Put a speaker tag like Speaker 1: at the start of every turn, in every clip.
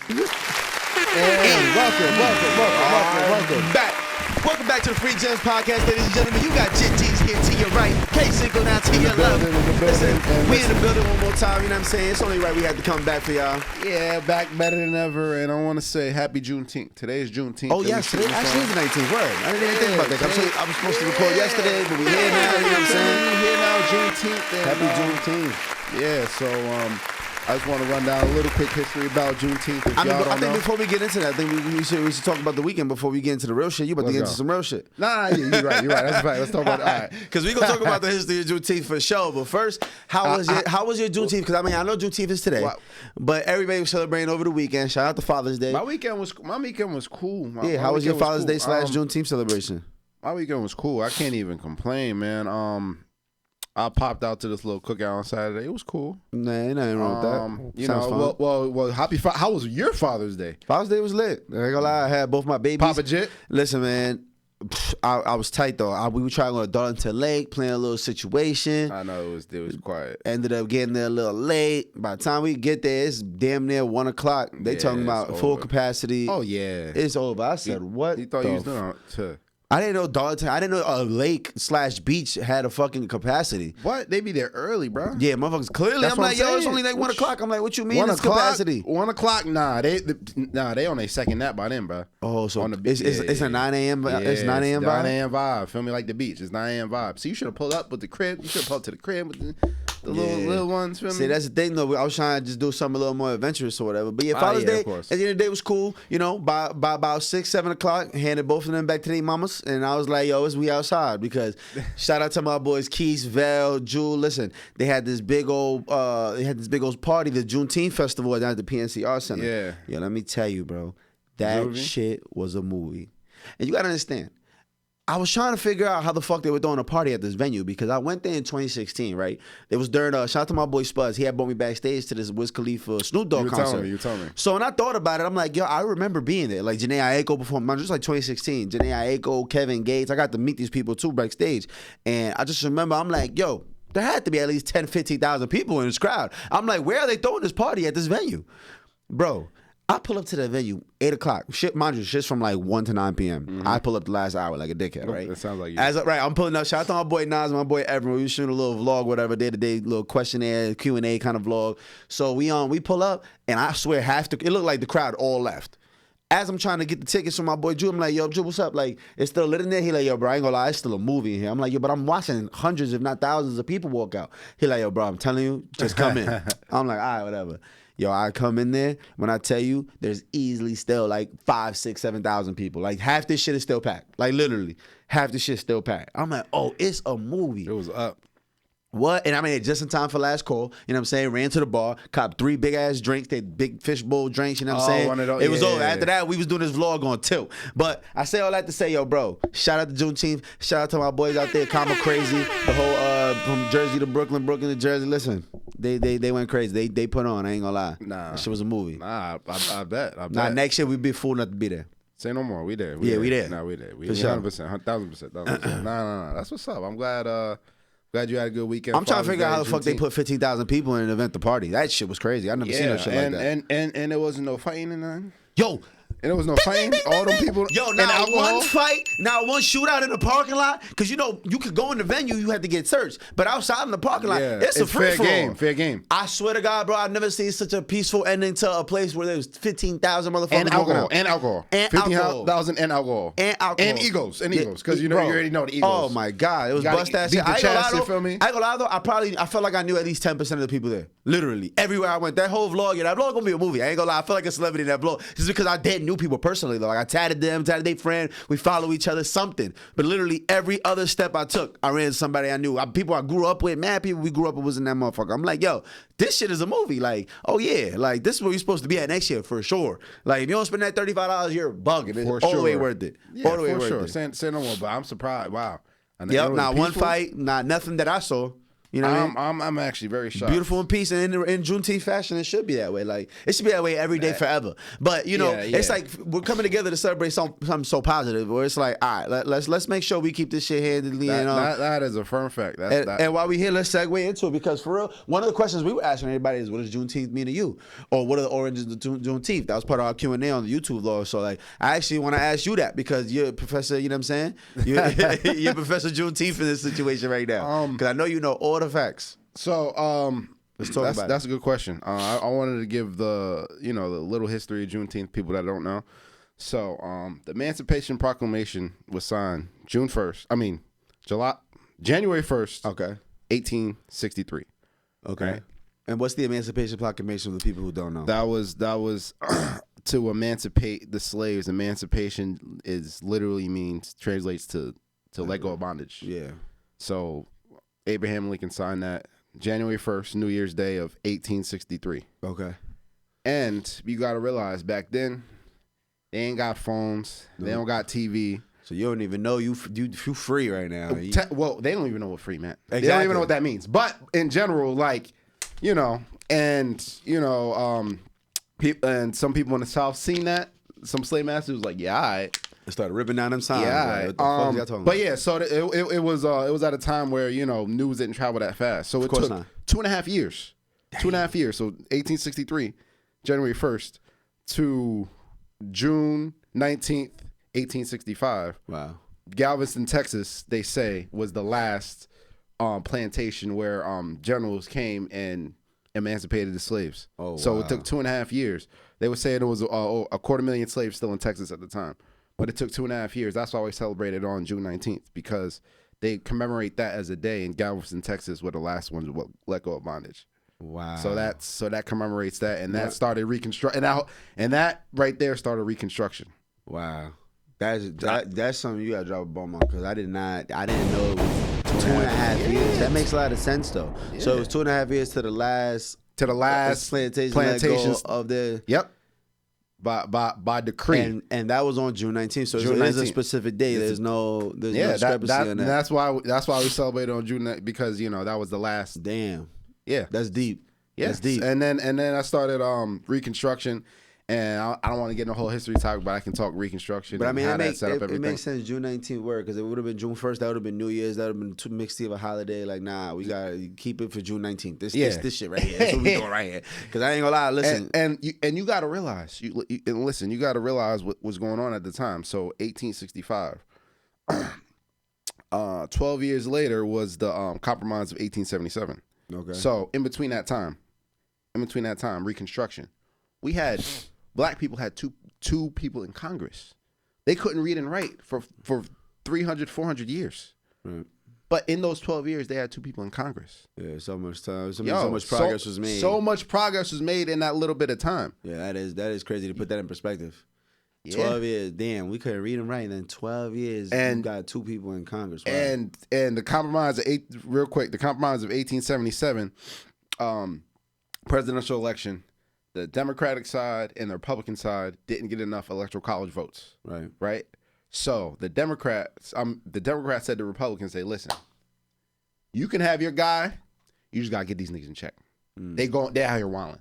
Speaker 1: And welcome back. Welcome back to the Free Gems Podcast, ladies and gentlemen. You got JT's here to your right, K-Single now to your left. Listen, we in the building one more time, you know what I'm saying? It's only right we had to come back for y'all.
Speaker 2: Yeah, back better than ever, and I want to say happy Juneteenth. Today is Juneteenth.
Speaker 1: Oh, yes, today actually is the 19th. Word. I didn't even think about that. I was supposed to record yesterday, but we're here now, you know what I'm saying?
Speaker 2: We're here now, Juneteenth.
Speaker 1: Happy Juneteenth.
Speaker 2: Yeah, so, I just want to run down a little quick history about Juneteenth.
Speaker 1: I think before we get into that, I think we should talk about the weekend before we get into the real shit. You about to get into some real shit.
Speaker 2: Nah, you're right. That's right. Let's talk about it. All right.
Speaker 1: Because we're going to talk about the history of Juneteenth for sure. But first, how was your Juneteenth? Because, I mean, I know Juneteenth is today. Wow. But everybody was celebrating over the weekend. Shout out to Father's Day.
Speaker 2: My weekend was cool.
Speaker 1: How was your Father's Day / Juneteenth celebration?
Speaker 2: My weekend was cool. I can't even complain, man. I popped out to this little cookout on Saturday. It was cool.
Speaker 1: Nah, ain't nothing wrong with that.
Speaker 2: Sounds fun. Well, how was your Father's Day?
Speaker 1: Father's Day was lit. I ain't gonna lie, I had both my babies.
Speaker 2: Papa Jit?
Speaker 1: Listen, man, I was tight though. We were trying to go to Darlington Lake, playing a little situation.
Speaker 2: I know it was quiet.
Speaker 1: Ended up getting there a little late. By the time we get there, it's damn near 1 o'clock. They talking about full capacity.
Speaker 2: Oh yeah,
Speaker 1: it's over. I said, what?
Speaker 2: You thought you was doing to?
Speaker 1: I didn't know Darlington. I didn't know a lake / beach had a fucking capacity.
Speaker 2: What? They be there early, bro.
Speaker 1: Yeah, motherfuckers. Clearly, I'm like, yo, it's only like 1 o'clock. I'm like, what you mean? It's capacity.
Speaker 2: 1 o'clock? Nah, they on their second nap by then, bro.
Speaker 1: Oh, so it's a 9 a.m. It's 9 a.m. vibe.
Speaker 2: 9 a.m. vibe. Feel me, like the beach. It's 9 a.m. vibe. So you should have pulled up with the crib. You should have pulled to the crib with the little ones. Feel me?
Speaker 1: See, that's the thing though. I was trying to just do something a little more adventurous or whatever. But yeah, Father's Day at the end of the day was cool. You know, by about 6, 7 o'clock, handed both of them back to their mamas, and I was like, yo, we outside because shout out to my boys Keith, Val, Jewel. Listen, they had this big old party, the Juneteenth festival down at the PNC Art Center.
Speaker 2: Yeah.
Speaker 1: Yo, let me tell you, bro, that shit was a movie. And you gotta understand, I was trying to figure out how the fuck they were throwing a party at this venue because I went there in 2016, right? It was during, shout out to my boy Spuzz. He had brought me backstage to this Wiz Khalifa Snoop Dogg concert.
Speaker 2: You told me.
Speaker 1: So when I thought about it, I'm like, yo, I remember being there. Like Janae Aiko performed, just like 2016. Janae Aiko, Kevin Gates. I got to meet these people too backstage. And I just remember, I'm like, yo, there had to be at least 10, 15,000 people in this crowd. I'm like, where are they throwing this party at this venue? Bro, I pull up to the venue, 8 o'clock. Shit, mind you, shit's from like 1 to 9 p.m. Mm-hmm. I pull up the last hour like a dickhead, right?
Speaker 2: That sounds like you.
Speaker 1: Right, I'm pulling up. Shout out to my boy Nas, my boy Evan. We were shooting a little vlog, whatever, day-to-day little questionnaire, Q&A kind of vlog. So we pull up, and I swear it looked like the crowd all left. As I'm trying to get the tickets from my boy Drew, I'm like, yo, Drew, what's up? Like, it's still lit in there? He like, yo, bro, I ain't gonna lie, it's still a movie in here. I'm like, yo, but I'm watching hundreds, if not thousands of people walk out. He like, yo, bro, I'm telling you, just come in. I'm like, all right, whatever. Yo, I come in there, when I tell you, there's easily still like 5, 6, 7,000 people. Like, half this shit is still packed. Like, literally, half this shit still packed. I'm like, oh, it's a movie.
Speaker 2: It was up.
Speaker 1: What? And I mean, just in time for last call, you know what I'm saying? Ran to the bar, copped 3 big-ass drinks, they big fishbowl drinks, you know what I'm saying? It was over. After that, we was doing this vlog on tilt. But I say all that to say, yo, bro, shout out to Juneteenth. Shout out to my boys out there, Comma Crazy, the whole, from Jersey to Brooklyn, Brooklyn to Jersey. Listen, they went crazy. They put on, I ain't gonna lie.
Speaker 2: Nah.
Speaker 1: That shit was a movie.
Speaker 2: Nah, I bet.
Speaker 1: Nah, next year we'd be fool not to be there.
Speaker 2: Say no more. We there.
Speaker 1: We there.
Speaker 2: Nah, we there. We
Speaker 1: for sure.
Speaker 2: 100%, 1,000%. Nah. That's what's up. I'm glad you had a good weekend.
Speaker 1: I'm trying to figure out how the fuck they put 15,000 people in an event to party. That shit was crazy. I never seen no shit like that.
Speaker 2: And there wasn't no fighting in nothing.
Speaker 1: Yo.
Speaker 2: And there was no fighting. All them people.
Speaker 1: Yo, now one fight, now one shootout in the parking lot. Because you know you could go in the venue, you had to get searched. But outside in the parking lot, it's a free for all.
Speaker 2: Fair game.
Speaker 1: I swear to God, bro, I've never seen such a peaceful ending to a place where there was 15,000 motherfuckers
Speaker 2: and alcohol. 15,000 and alcohol. And Eagles. Because you already know the Eagles.
Speaker 1: Oh my God, it was bust ass shit. I ain't gonna lie though. I felt like I knew at least 10% of the people there. Literally everywhere I went. That whole vlog, that vlog gonna be a movie. I ain't gonna lie. I feel like a celebrity in that vlog. Just because I didn't know people personally though. Like I tatted them, tatted their friend. We follow each other, something. But literally every other step I took, I ran into somebody I knew. People I grew up with, mad people we grew up with was in that motherfucker. I'm like, yo, this shit is a movie. Like, oh yeah, like this is where you're supposed to be at next year for sure. Like if you don't spend that $35, you're bugging. It's all the way worth it.
Speaker 2: Yeah,
Speaker 1: all the way worth
Speaker 2: it. Say no more, but I'm surprised. Wow.
Speaker 1: Yep, not one fight, not nothing that I saw. You know what I mean?
Speaker 2: I'm actually very shocked.
Speaker 1: Beautiful in peace, and in Juneteenth fashion, it should be that way. Like it should be that way every day forever. But you know, it's like we're coming together to celebrate something so positive. Where it's like, all right, let's make sure we keep this shit handedly.
Speaker 2: That is a firm fact.
Speaker 1: And while we here, let's segue into it, because for real, one of the questions we were asking everybody is, what does Juneteenth mean to you, or what are the origins of Juneteenth? That was part of our Q&A on the YouTube vlog. So like, I actually want to ask you that because you're a professor. You know what I'm saying? You're Professor Juneteenth in this situation right now, because I know you know all the facts.
Speaker 2: So
Speaker 1: let's talk about it.
Speaker 2: That's a good question. I wanted to give the little history of Juneteenth, people that don't know. So the Emancipation Proclamation was signed January 1st,
Speaker 1: Okay.
Speaker 2: 1863.
Speaker 1: Okay.
Speaker 2: Right?
Speaker 1: And what's the Emancipation Proclamation for the people who don't know?
Speaker 2: That was to emancipate the slaves. Emancipation translates to let go of bondage.
Speaker 1: Yeah.
Speaker 2: So Abraham Lincoln signed that January 1st, New Year's Day of 1863.
Speaker 1: Okay.
Speaker 2: And you got to realize back then, they ain't got phones. They don't got TV.
Speaker 1: So you don't even know you free right now.
Speaker 2: Well, they don't even know what free meant.
Speaker 1: Exactly.
Speaker 2: They don't even know what that means. But in general, like, and some people in the South seen that. Some slave masters was like, yeah, all right.
Speaker 1: They started ripping down them signs.
Speaker 2: Yeah,
Speaker 1: like, what the fuck is y'all talking
Speaker 2: but
Speaker 1: about?
Speaker 2: yeah, so it was at a time where news didn't travel that fast. So it took
Speaker 1: not.
Speaker 2: 2.5 years. Dang. 2.5 years. So 1863, January 1st to June 19th, 1865.
Speaker 1: Wow.
Speaker 2: Galveston, Texas, they say, was the last plantation where generals came and emancipated the slaves.
Speaker 1: Oh,
Speaker 2: so
Speaker 1: wow.
Speaker 2: it took 2.5 years. They were saying it was a 250,000 slaves still in Texas at the time. But it took 2.5 years. That's why we celebrated on June 19th, because they commemorate that as a day in Galveston, Texas, were the last ones to let go of bondage.
Speaker 1: Wow.
Speaker 2: So that commemorates that, and that started reconstruction, and that right there started Reconstruction.
Speaker 1: Wow. That's something you gotta drop a bomb on, because I didn't know it was 2.5 years. That makes a lot of sense though. Yeah. So it was 2.5 years to the last plantations of the
Speaker 2: by decree,
Speaker 1: and that was on June 19th. So
Speaker 2: June
Speaker 1: it is a specific day. There's no discrepancy on that.
Speaker 2: That's why we celebrated on June 19th, because that was the last.
Speaker 1: Damn.
Speaker 2: Yeah,
Speaker 1: that's deep. Yeah, that's deep.
Speaker 2: And then I started Reconstruction. And I don't want to get in the whole history talk, but I can talk Reconstruction.
Speaker 1: But I mean,
Speaker 2: it makes
Speaker 1: sense. June 19th work, because it would have been June 1st. That would have been New Year's. That would have been too mixed of a holiday. Like, nah, we gotta keep it for June 19th. This shit right here. That's what we doing right here. Because I ain't gonna lie. Listen,
Speaker 2: and you gotta realize. You gotta realize what was going on at the time. So 1865. 12 years later was the Compromise of 1877.
Speaker 1: Okay.
Speaker 2: So in between that time, Reconstruction, we had. Black people had two people in Congress. They couldn't read and write for 300, 400 years. Right. But in those 12 years, they had two people in Congress.
Speaker 1: Yeah, so much time. So much progress was made.
Speaker 2: So much progress was made in that little bit of time.
Speaker 1: Yeah, that is crazy to put that in perspective.
Speaker 2: Yeah.
Speaker 1: 12 years, damn, we couldn't read and write. And then 12 years, and you got two people in Congress. Wow.
Speaker 2: And the Compromise of the Compromise of 1877, presidential election. The Democratic side and the Republican side didn't get enough electoral college votes. Right. So the Democrats said to Republicans, "Say, listen, you can have your guy. You just gotta get these niggas in check. They're out here wilding.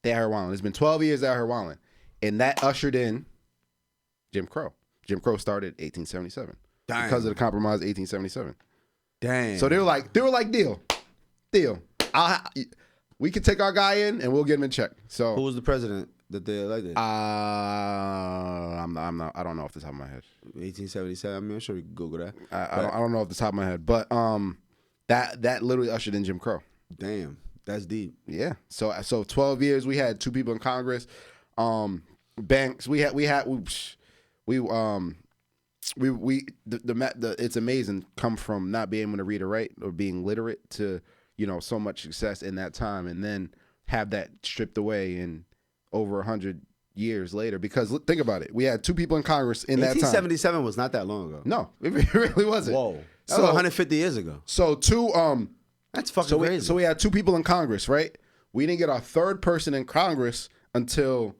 Speaker 2: It's been 12 years out here wilding, and that ushered in Jim Crow. Jim Crow started 1877 because of the Compromise of 1877.
Speaker 1: Damn.
Speaker 2: So they were like, deal. We can take our guy in and we'll get him in check. So
Speaker 1: who was the president that they elected?
Speaker 2: I don't know off the top of my head.
Speaker 1: 1877. I mean, I'm sure we can Google that.
Speaker 2: I don't know off the top of my head, but that literally ushered in Jim Crow.
Speaker 1: Damn, that's deep.
Speaker 2: Yeah. So 12 years we had two people in Congress. Banks. It's amazing. Come from not being able to read or write or being literate to so much success in that time, and then have that stripped away in over 100 years later. Because think about it, we had two people in Congress in that time.
Speaker 1: 1877 was not that long ago.
Speaker 2: No, it really wasn't.
Speaker 1: Whoa, that was 150 years ago.
Speaker 2: So
Speaker 1: that's fucking crazy.
Speaker 2: So we had two people in Congress, right? We didn't get our third person in Congress until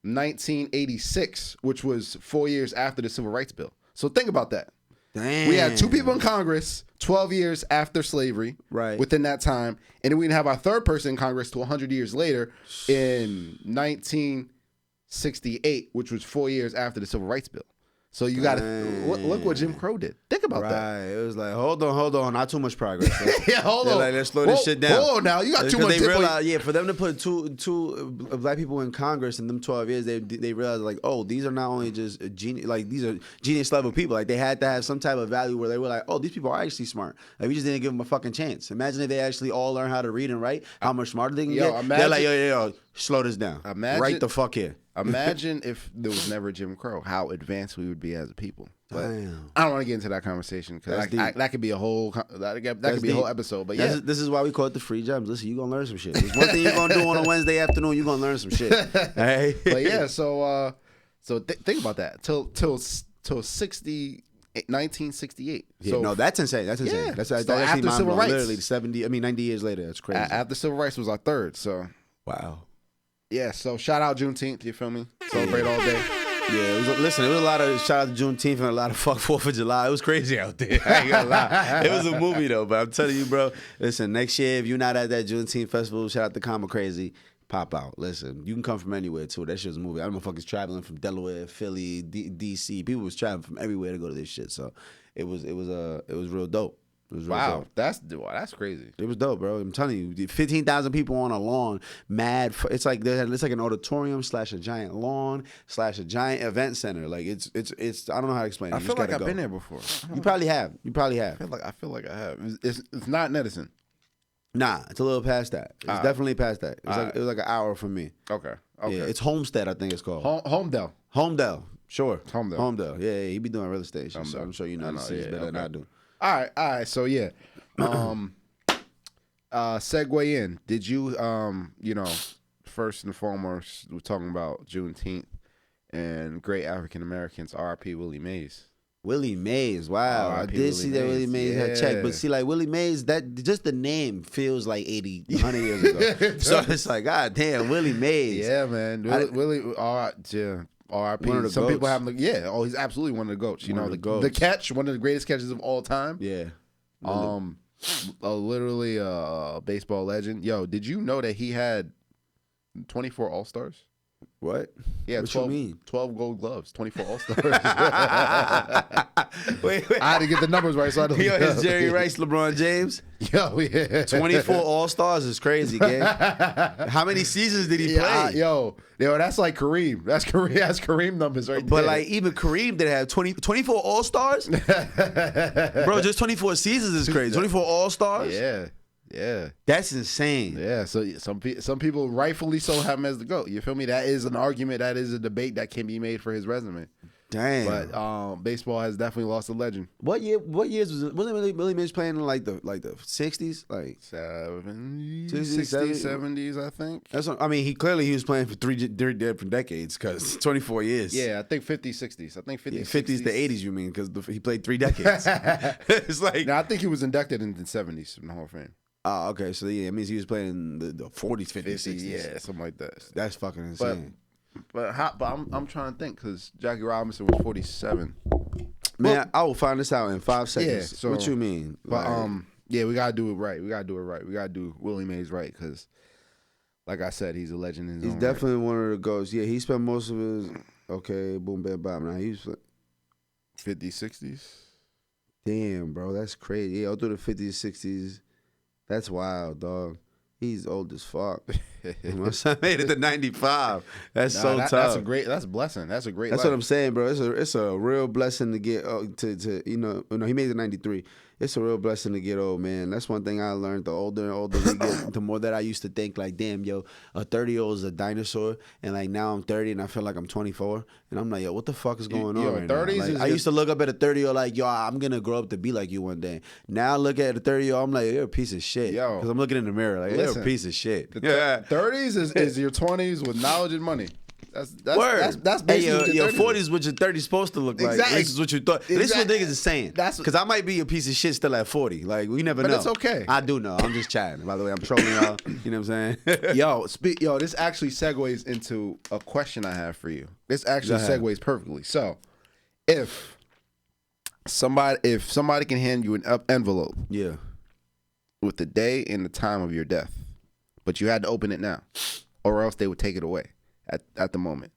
Speaker 2: 1986, which was 4 years after the Civil Rights Bill. So think about that.
Speaker 1: Damn.
Speaker 2: We had 2 people in Congress 12 years after slavery,
Speaker 1: right?
Speaker 2: Within that time, and then we didn't have our third person in Congress till 100 years later in 1968, which was 4 years after the Civil Rights Bill. So you got to look what Jim Crow did. Think about that.
Speaker 1: Right. It was like, hold on, not too much progress.
Speaker 2: Yeah, hold on.
Speaker 1: Like, let's slow this shit down.
Speaker 2: Hold on now, you got too much.
Speaker 1: They realized, for them to put two black people in Congress in them 12 years, they realized like, oh, these are not only just genius, like these are genius level people. Like they had to have some type of value where they were like, oh, these people are actually smart. Like we just didn't give them a fucking chance. Imagine if they actually all learn how to read and write, how much smarter they can get.
Speaker 2: Imagine,
Speaker 1: they're like, yo, slow this down. Right the fuck here.
Speaker 2: Imagine if there was never Jim Crow, how advanced we would be as a people. But
Speaker 1: Damn.
Speaker 2: I don't want to get into that conversation because that could be a whole episode. But yeah,
Speaker 1: this is why we call it the free gems. Listen, you gonna learn some shit. There's one thing you're gonna do on a Wednesday afternoon. You're gonna learn some shit. Hey.
Speaker 2: But yeah, so think about that till 1968.
Speaker 1: Yeah,
Speaker 2: so
Speaker 1: no, that's insane. That's insane.
Speaker 2: Yeah.
Speaker 1: That's
Speaker 2: So
Speaker 1: actually
Speaker 2: after civil rights,
Speaker 1: literally 90 years later. That's crazy.
Speaker 2: After civil rights was our third. So
Speaker 1: wow.
Speaker 2: Yeah, so shout out Juneteenth, you feel me? Celebrate all day.
Speaker 1: Yeah, it was a lot of shout out to Juneteenth and a lot of fuck 4th of July. It was crazy out there. I ain't gonna lie. It was a movie though, but I'm telling you, bro. Listen, next year if you're not at that Juneteenth festival, shout out to Karma Crazy. Pop out. Listen, you can come from anywhere too. That shit was a movie. I know motherfuckers traveling from Delaware, Philly, DC. People was traveling from everywhere to go to this shit. So it was real dope.
Speaker 2: Wow, that's crazy.
Speaker 1: It was dope, bro. I'm telling you, 15,000 people on a lawn, mad. It's like an auditorium / a giant lawn / a giant event center. Like it's. I don't know how to explain it.
Speaker 2: I feel like I've been there before.
Speaker 1: You probably have. I
Speaker 2: feel like I have. It's not in Edison.
Speaker 1: Nah, it's a little past that. It's definitely past that. It was like an hour from me.
Speaker 2: Okay.
Speaker 1: Yeah, it's Homestead, I think it's called.
Speaker 2: Homedale.
Speaker 1: Sure.
Speaker 2: Homedale.
Speaker 1: Yeah, he be doing real estate shit, so I'm sure you know the cities better than I do.
Speaker 2: All right. So yeah, segue in. Did you, first and foremost, we're talking about Juneteenth and great African Americans. R.I.P. Willie Mays.
Speaker 1: Willie Mays, wow! I did see that Willie Mays had checked, but see, like Willie Mays, that just the name feels like 80, 100 years ago. So it's like, god damn, Willie Mays.
Speaker 2: Yeah, man, Willie. R.I.P. Some people have him. Yeah, he's absolutely one of the goats. You know, the catch, one of the greatest catches of all time.
Speaker 1: Yeah.
Speaker 2: Literally a baseball legend. Yo, did you know that he had 24 All-Stars?
Speaker 1: What?
Speaker 2: Yeah,
Speaker 1: what
Speaker 2: 12,
Speaker 1: you mean?
Speaker 2: 12 gold gloves, 24 All-Stars.
Speaker 1: wait.
Speaker 2: I had to get the numbers right. So I don't
Speaker 1: know. Is Jerry Rice, LeBron James?
Speaker 2: Yo, yeah.
Speaker 1: 24 All-Stars is crazy, gang. How many seasons did he play?
Speaker 2: Yo, that's like Kareem. That's Kareem numbers right there.
Speaker 1: But like even Kareem did have 24 All-Stars? Bro, just 24 seasons is crazy. 24 All-Stars?
Speaker 2: Yeah.
Speaker 1: That's insane.
Speaker 2: Yeah, so some people rightfully so have him as the GOAT. You feel me? That is an argument, that is a debate that can be made for his resume.
Speaker 1: Damn.
Speaker 2: But baseball has definitely lost a legend.
Speaker 1: What years was it? Wasn't Willie Mays playing in like the 60s? Like
Speaker 2: 70s, 60s, 70s, I think.
Speaker 1: That's what, I mean, he was playing for three different decades because 24 years.
Speaker 2: Yeah, I think 50s, 60s. I think 50s,
Speaker 1: 50s to 80s, you mean, because he played 3 decades. It's like...
Speaker 2: Now, I think he was inducted in the 70s in the Hall of Fame.
Speaker 1: Oh, okay. So yeah, it means he was playing in the 40s, 50s, 60s.
Speaker 2: Yeah, something like that.
Speaker 1: That's fucking insane.
Speaker 2: But I'm trying to think because Jackie Robinson was 47.
Speaker 1: Man, I will find this out in 5 seconds.
Speaker 2: Yeah, so,
Speaker 1: what you mean?
Speaker 2: But yeah, we gotta do it right. We gotta do Willie Mays right because, like I said, he's a legend in his
Speaker 1: He's
Speaker 2: own
Speaker 1: definitely
Speaker 2: right.
Speaker 1: one of the GOATs. Yeah, he spent most of his boom bam bam. Now he's
Speaker 2: 50s, 60s.
Speaker 1: Damn, bro, that's crazy. Yeah, all through the 50s, 60s. That's wild, dog. He's old as fuck. My son made it to 95. That's tough.
Speaker 2: That's a blessing. That's a great.
Speaker 1: That's life. What I'm saying, bro. It's a real blessing to get to he made it 93. It's a real blessing to get old, man. That's one thing I learned. The older and older we get, the more that I used to think like, damn, yo, a 30-year-old is a dinosaur, and like now I'm 30 and I feel like I'm 24, and I'm like, yo, what the fuck is going on right 30s now? Like, I used to look up at a 30-year-old like, yo, I'm gonna grow up to be like you one day. Now I look at a 30-year-old, I'm like, you're a piece of shit. Yo, because I'm looking in the mirror like, you're a piece of shit.
Speaker 2: 30s is your 20s with knowledge and money. That's basically
Speaker 1: your 40s what your 30s supposed to look like.
Speaker 2: Exactly.
Speaker 1: This is what you thought. This is what niggas is saying. Because I might be a piece of shit still at 40. Like, we never know.
Speaker 2: But it's okay.
Speaker 1: I do know. I'm just chatting. By the way, I'm trolling y'all. You know what I'm saying?
Speaker 2: Yo, this actually segues into a question I have for you. This actually segues perfectly. So, if if somebody can hand you an envelope,
Speaker 1: yeah,
Speaker 2: with the day and the time of your death, but you had to open it now, or else they would take it away at the moment,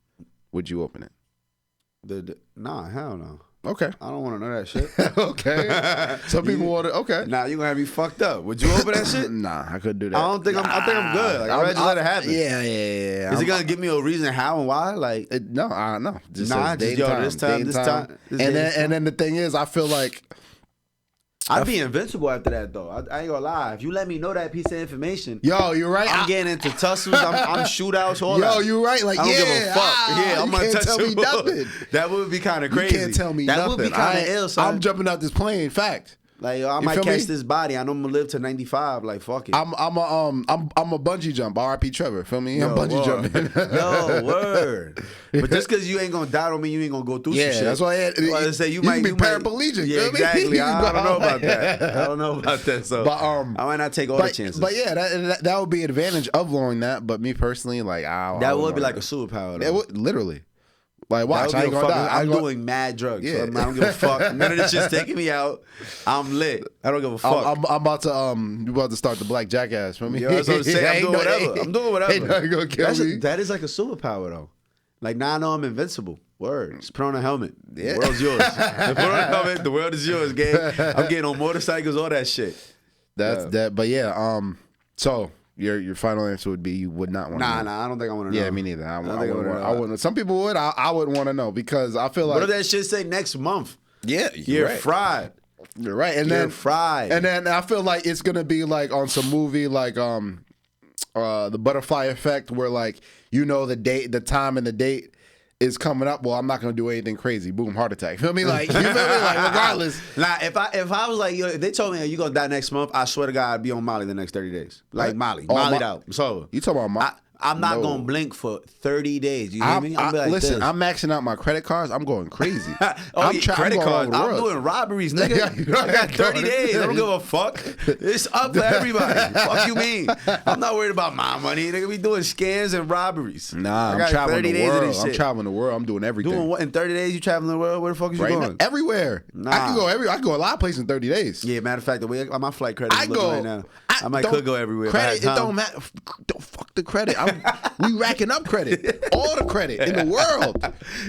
Speaker 2: would you open it?
Speaker 1: Nah, hell no.
Speaker 2: Okay.
Speaker 1: I don't want to know that shit.
Speaker 2: Okay. Some people want to. Okay.
Speaker 1: Nah, you gonna have me fucked up. Would you open that shit?
Speaker 2: Nah, I couldn't do that.
Speaker 1: I think I'm good. Like, I'd rather just let it happen.
Speaker 2: Yeah.
Speaker 1: Is it gonna give me a reason how and why? Like,
Speaker 2: no. Just
Speaker 1: this time.
Speaker 2: And then the thing is, I feel like
Speaker 1: I'd be invincible after that, though. I ain't gonna lie. If you let me know that piece of information,
Speaker 2: yo, you're right.
Speaker 1: I'm getting into tussles. I'm shootouts. All that.
Speaker 2: Yo, you're right. Like,
Speaker 1: I don't give a fuck. I'm gonna
Speaker 2: tell me nothing.
Speaker 1: That would be kind of crazy.
Speaker 2: You can't tell me nothing.
Speaker 1: That would be kind of ill. Son.
Speaker 2: I'm jumping out this plane. Fact.
Speaker 1: Like, yo, I might catch this body. I know I'm gonna live to 95. Like, fuck it.
Speaker 2: I'm a bungee jump. R.I.P. Trevor. Feel me? I'm bungee jumping.
Speaker 1: Yo, word. But just because you ain't gonna die don't mean you ain't gonna go through some shit.
Speaker 2: Yeah, that's why I
Speaker 1: say you
Speaker 2: might be paraplegic.
Speaker 1: Yeah, exactly. I don't know about that. I don't know about that. So,
Speaker 2: but,
Speaker 1: I might not take all the chances.
Speaker 2: But yeah, that would be an advantage of lowering that. But me personally, like,
Speaker 1: that would be like a superpower.
Speaker 2: It would literally. Like, watch, I ain't gonna die.
Speaker 1: I'm doing mad drugs. Yeah. So I don't give a fuck. None of this shit's taking me out. I'm lit. I don't give a fuck.
Speaker 2: I'm about to start the Black Jackass for me.
Speaker 1: Yo, that's what I'm saying. I'm doing whatever. I'm doing whatever.
Speaker 2: Ain't nothing gonna kill me.
Speaker 1: That is like a superpower though. Like, now I know I'm invincible. Word. Just put on a helmet.
Speaker 2: Yeah.
Speaker 1: The world's yours. Put on a helmet. The world is yours, gang. I'm getting on motorcycles, all that shit.
Speaker 2: That's that. But yeah. So. Your final answer would be you would not want to know.
Speaker 1: Nah, I don't think I want to know.
Speaker 2: Yeah, me neither. I wouldn't. Some people would. I wouldn't want to know because I feel like.
Speaker 1: What if that shit say next month?
Speaker 2: Yeah,
Speaker 1: you're fried.
Speaker 2: You're right. And
Speaker 1: you're
Speaker 2: then
Speaker 1: fried.
Speaker 2: And then I feel like it's gonna be like on some movie like the Butterfly Effect, where like the date, the time, and the date is coming up. Well, I'm not gonna do anything crazy. Boom, heart attack. Feel me? Like, you feel me? Like, regardless.
Speaker 1: Nah, if I was like, yo, if they told me, you gonna die next month, I swear to God, I'd be on Molly the next 30 days. Like, Molly'd out. So
Speaker 2: you talking about Molly?
Speaker 1: I'm not gonna blink for 30 days. You hear me? I'm like,
Speaker 2: listen, I'm maxing out my credit cards. I'm going crazy.
Speaker 1: Credit cards. I'm doing robberies, nigga. I got 30 days. I don't give a fuck. It's up for everybody. Fuck you mean? I'm not worried about my money. Nigga, we doing scams and robberies.
Speaker 2: Nah, I'm traveling the world. I'm traveling the world. I'm doing everything.
Speaker 1: Doing what in 30 days? You traveling the world? Where the fuck is you going?
Speaker 2: Everywhere.
Speaker 1: Nah.
Speaker 2: I can go a lot of places in 30 days.
Speaker 1: Yeah, matter of fact, the way my flight credit is looking right now, I could go everywhere.
Speaker 2: Credit, it don't matter. Don't fuck the credit. We racking up credit, all the credit in the world.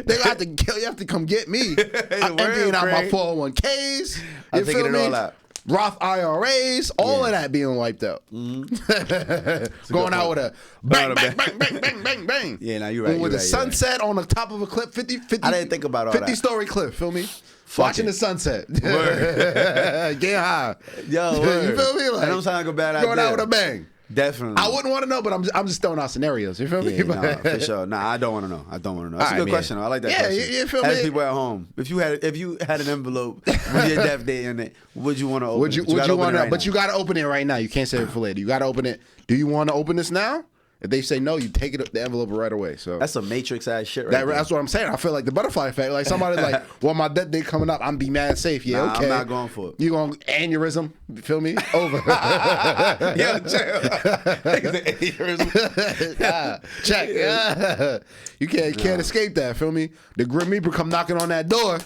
Speaker 2: They have to kill. You have to come get me. I'm emptying out my 401ks.
Speaker 1: I'm taking it all out.
Speaker 2: Roth IRAs, all of that being wiped out. Mm-hmm. Going out with a bang, bang, bang, bang, bang, bang, bang.
Speaker 1: Yeah, now you're right.
Speaker 2: With a sunset on the top of a cliff, 50.
Speaker 1: I didn't think about all
Speaker 2: 50-story cliff. Feel me? Watching the sunset. Getting high.
Speaker 1: Yo,
Speaker 2: you feel me?
Speaker 1: Like, that don't sound like a bad idea.
Speaker 2: Going out with a bang.
Speaker 1: Definitely.
Speaker 2: I wouldn't want to know, but I'm just throwing out scenarios. You feel me?
Speaker 1: Nah, for sure. Nah, I don't want to know. That's a good question. I like that question.
Speaker 2: You feel me?
Speaker 1: Ask people at home. If you had an envelope with your death date in it, would you want to open it?
Speaker 2: Would you want to? But you got to open it right now. You can't save it for later. You got to open it. Do you want to open this now? If they say no, you take the envelope right away. So
Speaker 1: that's some Matrix ass shit, right?
Speaker 2: That's what I'm saying. I feel like the butterfly effect. Like somebody's like, "Well, my death day coming up. I'm be mad safe." Yeah,
Speaker 1: nah,
Speaker 2: okay.
Speaker 1: I'm not going for it.
Speaker 2: You going aneurysm? You feel me? Over.
Speaker 1: Yeah, aneurysm.
Speaker 2: Check. Yeah. You can't escape that. Feel me? The Grim Reaper come knocking on that door.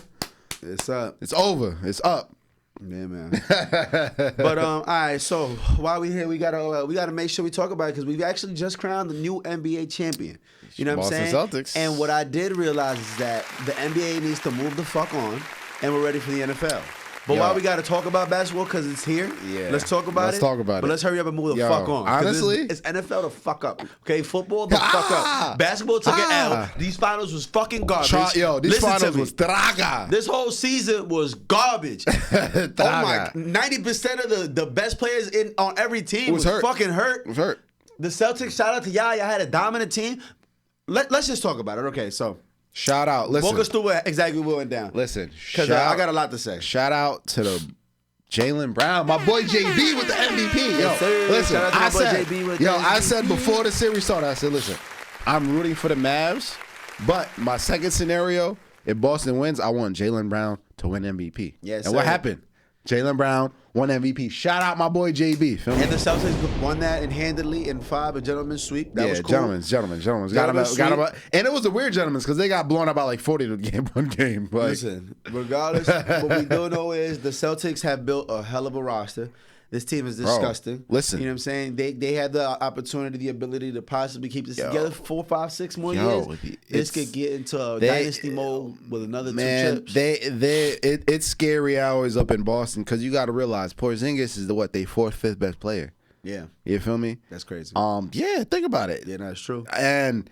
Speaker 1: It's up.
Speaker 2: It's over. It's up.
Speaker 1: Yeah, man. But all right. So while we here, we gotta make sure we talk about it because we've actually just crowned the new NBA champion. You know what I'm saying?
Speaker 2: Celtics.
Speaker 1: And what I did realize is that the NBA needs to move the fuck on, and we're ready for the NFL. But while we got to talk about basketball because it's here, let's talk about it.
Speaker 2: Let's talk about it.
Speaker 1: But let's hurry up and move the fuck on.
Speaker 2: Honestly,
Speaker 1: it's NFL to fuck up. Okay, football the fuck up. Basketball took an L. These finals was fucking garbage.
Speaker 2: These finals was traga.
Speaker 1: This whole season was garbage. Oh my, 90% of the best players on every team was fucking hurt.
Speaker 2: Was hurt.
Speaker 1: The Celtics, shout out to y'all. Y'all had a dominant team. Let's just talk about it. Okay, so.
Speaker 2: Shout out. Listen.
Speaker 1: Walk us through exactly what went down.
Speaker 2: Listen.
Speaker 1: Because I got a lot to say.
Speaker 2: Shout out to the Jaylen Brown, my boy JB with the MVP.
Speaker 1: Yo,
Speaker 2: listen,
Speaker 1: I
Speaker 2: said before the series started, I said, listen, I'm rooting for the Mavs, but my second scenario, if Boston wins, I want Jaylen Brown to win MVP.
Speaker 1: Yes,
Speaker 2: and what happened? Jaylen Brown won MVP. Shout out my boy JB. Feel me?
Speaker 1: And the Celtics won that and handedly in 5, a gentleman's sweep. That was cool.
Speaker 2: Gentlemen's. Got him. And it was a weird gentleman's because they got blown out by like 40 to game one game. Like,
Speaker 1: listen, regardless, what we do know is the Celtics have built a hell of a roster. This team is disgusting.
Speaker 2: Bro, listen.
Speaker 1: You know what I'm saying? They had the opportunity, the ability to possibly keep this together for 4, 5, 6 more years. This could get into a dynasty mode with another 2 chips.
Speaker 2: It's scary hours up in Boston because you got to realize Porzingis is their 4th, 5th best player.
Speaker 1: Yeah.
Speaker 2: You feel me?
Speaker 1: That's crazy.
Speaker 2: Yeah, think about it.
Speaker 1: Yeah, that's true.
Speaker 2: And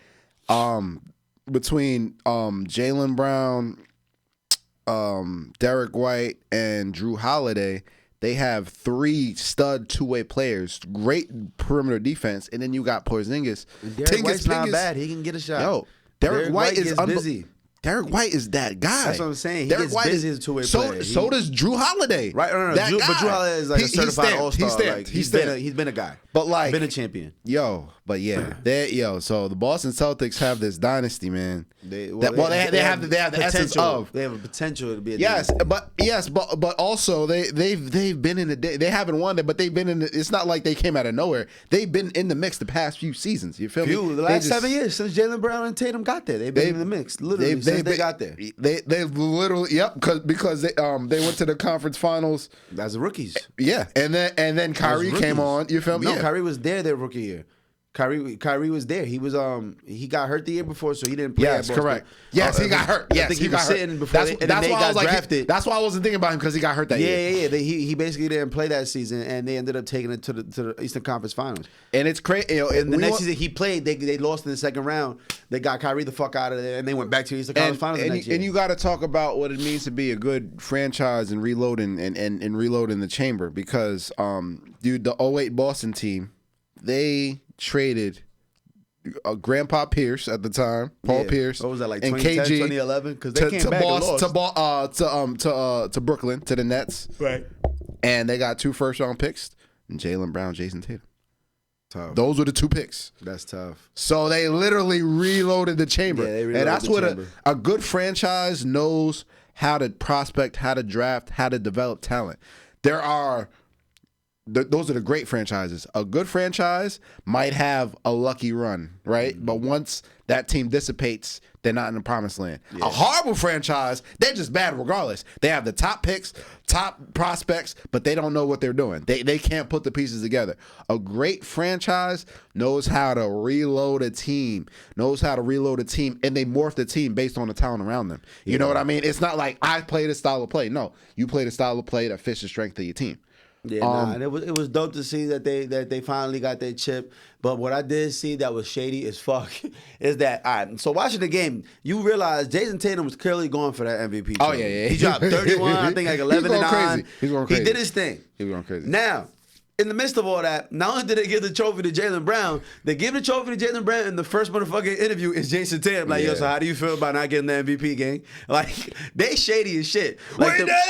Speaker 2: between Jaylen Brown, Derek White, and Drew Holiday, they have 3 stud 2-way players, great perimeter defense, and then you got Porzingis.
Speaker 1: Derek White's not bad. He can get a shot.
Speaker 2: Yo, Derek White is
Speaker 1: busy.
Speaker 2: Derek White is that guy.
Speaker 1: That's what I'm saying. He
Speaker 2: Derek
Speaker 1: gets
Speaker 2: White
Speaker 1: busy as a 2-way player.
Speaker 2: So does Drew Holiday.
Speaker 1: Right? No. But Drew Holiday is like a certified all-star. He's been a guy.
Speaker 2: But like,
Speaker 1: been a champion.
Speaker 2: So the Boston Celtics have this dynasty, man. They have the essence of.
Speaker 1: They have a potential to be a
Speaker 2: dynasty. But also they've been in the day. They haven't won it, but they've been in. It's not like they came out of nowhere. They've been in the mix the past few seasons. You feel me?
Speaker 1: The last 7 years since Jaylen Brown and Tatum got there, they've been in the mix. Literally since they got there.
Speaker 2: They've literally because they went to the conference finals
Speaker 1: as rookies.
Speaker 2: Yeah, and then Kyrie came on. You feel me?
Speaker 1: No, Kyrie was there their rookie year. Kyrie was there. He was he got hurt the year before, so he didn't play.
Speaker 2: Yes, correct. Yes, he got hurt. Yes,
Speaker 1: I think he was sitting before. That's why
Speaker 2: I was like,
Speaker 1: drafted.
Speaker 2: That's why I wasn't thinking about him because he got hurt that year.
Speaker 1: Yeah. He basically didn't play that season, and they ended up taking it to the Eastern Conference Finals.
Speaker 2: And it's crazy.
Speaker 1: And the next season he played, they lost in the second round. They got Kyrie the fuck out of there, and they went back to the Eastern Conference Finals the next year.
Speaker 2: And you got to talk about what it means to be a good franchise and reloading and reloading the chamber because, dude, the 08 Boston team, they traded Grandpa Pierce at the time, Paul Pierce.
Speaker 1: What was that, like
Speaker 2: and
Speaker 1: 2010,
Speaker 2: KG
Speaker 1: 2011? Because they came back and lost.
Speaker 2: To Brooklyn, to the Nets.
Speaker 1: Right.
Speaker 2: And they got 2 first-round picks, and Jaylen Brown, Jason Tatum.
Speaker 1: Tough.
Speaker 2: Those were the 2 picks.
Speaker 1: That's tough.
Speaker 2: So they literally reloaded the chamber.
Speaker 1: Yeah, they reloaded
Speaker 2: and that's
Speaker 1: the
Speaker 2: what
Speaker 1: chamber.
Speaker 2: a good franchise knows how to prospect, how to draft, how to develop talent. Those are the great franchises. A good franchise might have a lucky run, right? Mm-hmm. But once that team dissipates, they're not in the promised land. Yeah. A horrible franchise, they're just bad regardless. They have the top picks, top prospects, but they don't know what they're doing. They can't put the pieces together. A great franchise knows how to reload a team, and they morph the team based on the talent around them. You know what I mean? It's not like I play this style of play. No, you play the style of play that fits the strength of your team.
Speaker 1: Yeah, and it was dope to see that they finally got their chip. But what I did see that was shady as fuck is that, all right, so watching the game, you realize Jason Tatum was clearly going for that MVP.
Speaker 2: Oh, yeah.
Speaker 1: He dropped 31, I think like 11 and 9.
Speaker 2: He's going crazy.
Speaker 1: He did his thing.
Speaker 2: He was going crazy.
Speaker 1: Now, in the midst of all that, not only did they give the trophy to Jaylen Brown, they give the trophy to Jaylen Brown, and the first motherfucking interview is Jason Tatum. Like, yo, so how do you feel about not getting the MVP, gang? Like, they shady as shit. Like,
Speaker 2: we did it!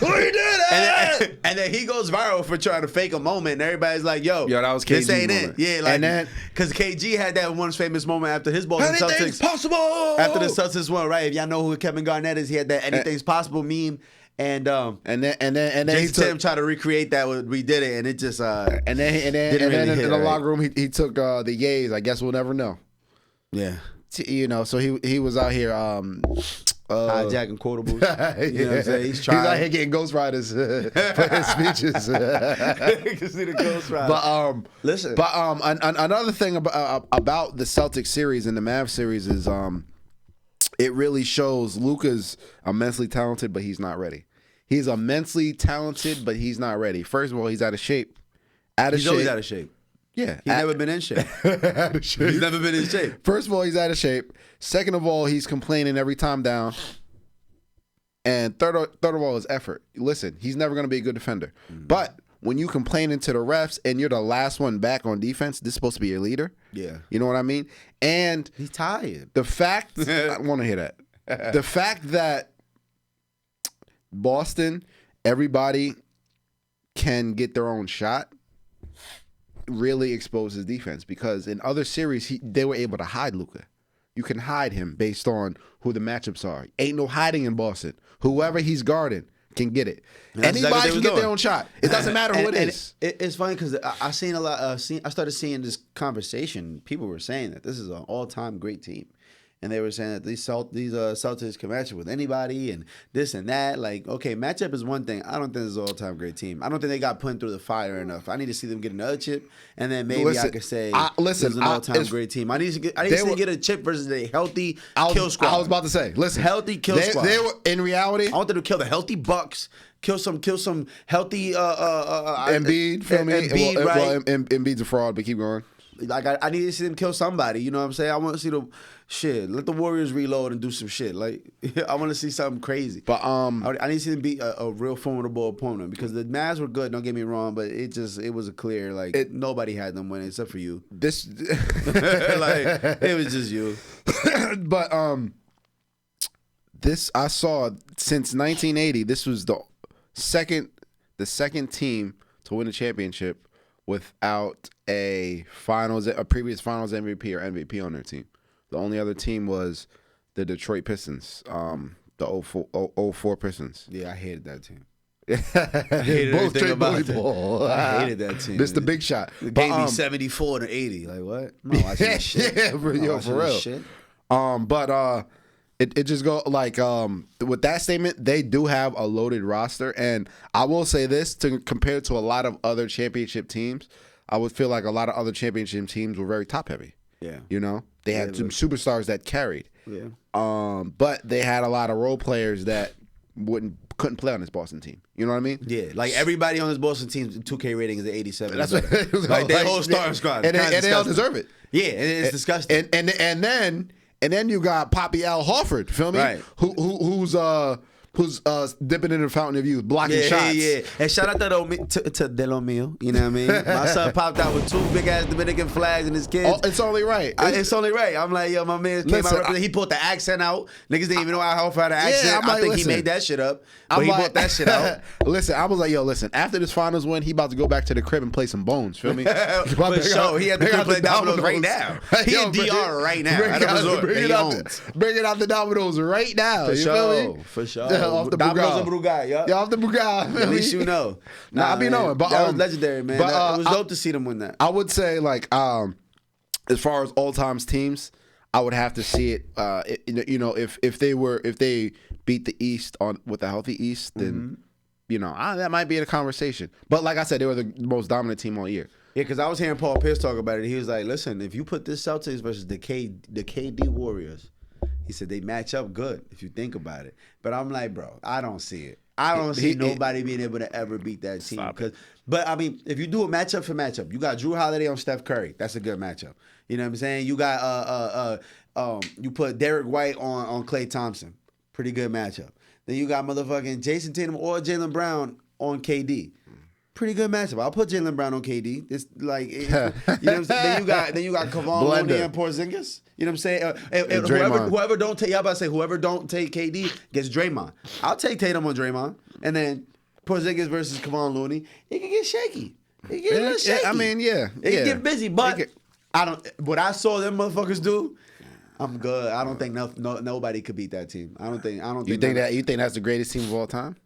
Speaker 2: We did it!
Speaker 1: And then he goes viral for trying to fake a moment, and everybody's like, yo,
Speaker 2: that was KG
Speaker 1: this ain't
Speaker 2: moment.
Speaker 1: it. Yeah, like, because KG had that one famous moment after his Boston
Speaker 2: Anything's
Speaker 1: Celtics.
Speaker 2: Possible!
Speaker 1: After the Celtics won, right? If y'all know who Kevin Garnett is, he had that anything's possible meme. And then Jason Tatum tried to recreate that when we did it, and it just
Speaker 2: and then in the locker room he took the yays. I guess we'll never know.
Speaker 1: Yeah,
Speaker 2: you know. So he was out here
Speaker 1: hijacking quotables. You know what I'm saying? He's
Speaker 2: out here getting Ghost Riders for his speeches.
Speaker 1: You can see the Ghost Riders.
Speaker 2: Listen. But another thing about the Celtics series and the Mavs series is it really shows Luka's immensely talented, but he's not ready. He's immensely talented, but he's not ready. First of all, he's out of shape.
Speaker 1: He's always out of shape.
Speaker 2: Yeah.
Speaker 1: He's never been in shape.
Speaker 2: Out of shape.
Speaker 1: He's never been in shape.
Speaker 2: First of all, he's out of shape. Second of all, he's complaining every time down. And third of all, his effort. Listen, he's never going to be a good defender. Mm-hmm. But when you complaining to the refs and you're the last one back on defense, this is supposed to be your leader.
Speaker 1: Yeah.
Speaker 2: You know what I mean? And
Speaker 1: he's tired.
Speaker 2: The fact, I want to hear that. The fact that Boston, everybody can get their own shot really exposes defense because in other series, they were able to hide Luka. You can hide him based on who the matchups are. Ain't no hiding in Boston. Whoever he's guarding can get it.
Speaker 1: That's
Speaker 2: Anybody
Speaker 1: exactly
Speaker 2: can
Speaker 1: what
Speaker 2: get
Speaker 1: they
Speaker 2: their
Speaker 1: doing.
Speaker 2: own shot. It doesn't matter who it
Speaker 1: And
Speaker 2: is.
Speaker 1: it's funny because I seen a lot. I started seeing this conversation. People were saying that this is an all-time great team, and they were saying that these Celtics can match up with anybody and this and that. Like, okay, matchup is one thing. I don't think this is an all-time great team. I don't think they got put through the fire enough. I need to see them get another chip, and then maybe I could say this is an all-time great team. I need to see them get a chip versus a healthy kill squad.
Speaker 2: I was about to say, listen,
Speaker 1: healthy kill squad.
Speaker 2: They were, in reality,
Speaker 1: I want them to kill the healthy Bucks. Kill some healthy
Speaker 2: Embiid, feel me?
Speaker 1: Embiid,
Speaker 2: well,
Speaker 1: right?
Speaker 2: Well, Embiid's a fraud, but keep going.
Speaker 1: Like I need to see them kill somebody. You know what I'm saying? I want to see them shit. Let the Warriors reload and do some shit. Like I want to see something crazy.
Speaker 2: But
Speaker 1: I need to see them beat a real formidable opponent because the Mavs were good. Don't get me wrong, but it was a clear nobody had them winning except for you.
Speaker 2: This
Speaker 1: like it was just you.
Speaker 2: But this I saw since 1980. This was the second team to win a championship without a previous Finals MVP or MVP on their team. The only other team was the Detroit Pistons, the 04 Pistons.
Speaker 1: Yeah, I hated that team.
Speaker 2: I hated both straight bully ball.
Speaker 1: I hated that team.
Speaker 2: Mr. Big Shot.
Speaker 1: It gave me 74 to 80. Like what? I'm not watching that shit.
Speaker 2: Yeah, for real.
Speaker 1: Shit.
Speaker 2: But it just go like with that statement, they do have a loaded roster, and I will say this compared to a lot of other championship teams, I would feel like a lot of other championship teams were very top heavy.
Speaker 1: Yeah,
Speaker 2: you know, they had some superstars that carried.
Speaker 1: Yeah,
Speaker 2: but they had a lot of role players that couldn't play on this Boston team. You know what I mean?
Speaker 1: Yeah, like everybody on this Boston team's 2K rating is an 87.
Speaker 2: That's what it was
Speaker 1: like their whole starting squad,
Speaker 2: and they all deserve it.
Speaker 1: Yeah, it's disgusting.
Speaker 2: And then you got Poppy Al Horford, feel me?
Speaker 1: Right.
Speaker 2: Who's dipping in the fountain of youth, blocking shots.
Speaker 1: Yeah. And shout out to De Lo Mio, you know what I mean? My son popped out with 2 big ass Dominican flags and his kids.
Speaker 2: Oh, it's only right.
Speaker 1: It's only right. I'm like, yo, my man came out. He pulled the accent out. Niggas didn't even know how Horford had an accent. I think he made that shit up. But he brought that shit out.
Speaker 2: Listen, I was like, yo, listen. After this finals win, he about to go back to the crib and play some bones. Feel me?
Speaker 1: For sure. He had to play dominoes right now. He in DR right now. At a resort.
Speaker 2: Bring it out the dominoes right now.
Speaker 1: For
Speaker 2: you
Speaker 1: sure.
Speaker 2: feel me?
Speaker 1: For sure.
Speaker 2: Off the
Speaker 1: Dominoes and Brugay,
Speaker 2: yeah, off the Brugay.
Speaker 1: At least you know.
Speaker 2: I be knowing. But
Speaker 1: that was legendary, man. It was dope to see them win that.
Speaker 2: I would say, like, as far as all times teams, I would have to see it. If they beat the East with a healthy East, then that might be in a conversation. But like I said, they were the most dominant team all year.
Speaker 1: Yeah, because I was hearing Paul Pierce talk about it. He was like, "Listen, if you put this Celtics versus the KD Warriors." He said they match up good if you think about it. But I'm like, bro, I don't see it. I don't see nobody being able to ever beat that team. But I mean, if you do a matchup for matchup, you got Drew Holiday on Steph Curry. That's a good matchup. You know what I'm saying? You got you put Derek White on Klay Thompson. Pretty good matchup. Then you got motherfucking Jason Tatum or Jaylen Brown on KD. Pretty good matchup. I'll put Jaylen Brown on KD. It's like, you know what I'm saying? Then you got Kevon Looney and Porzingis. You know what I'm saying? And whoever don't take, y'all about to say whoever don't take KD gets Draymond. I'll take Tatum on Draymond, and then Porzingis versus Kevon Looney. It can get shaky. It can get a little shaky.
Speaker 2: I mean, yeah,
Speaker 1: it can get busy. But I don't. What I saw them motherfuckers do, I'm good. I don't think nobody could beat that team. I don't think.
Speaker 2: You think that's the greatest team of all time?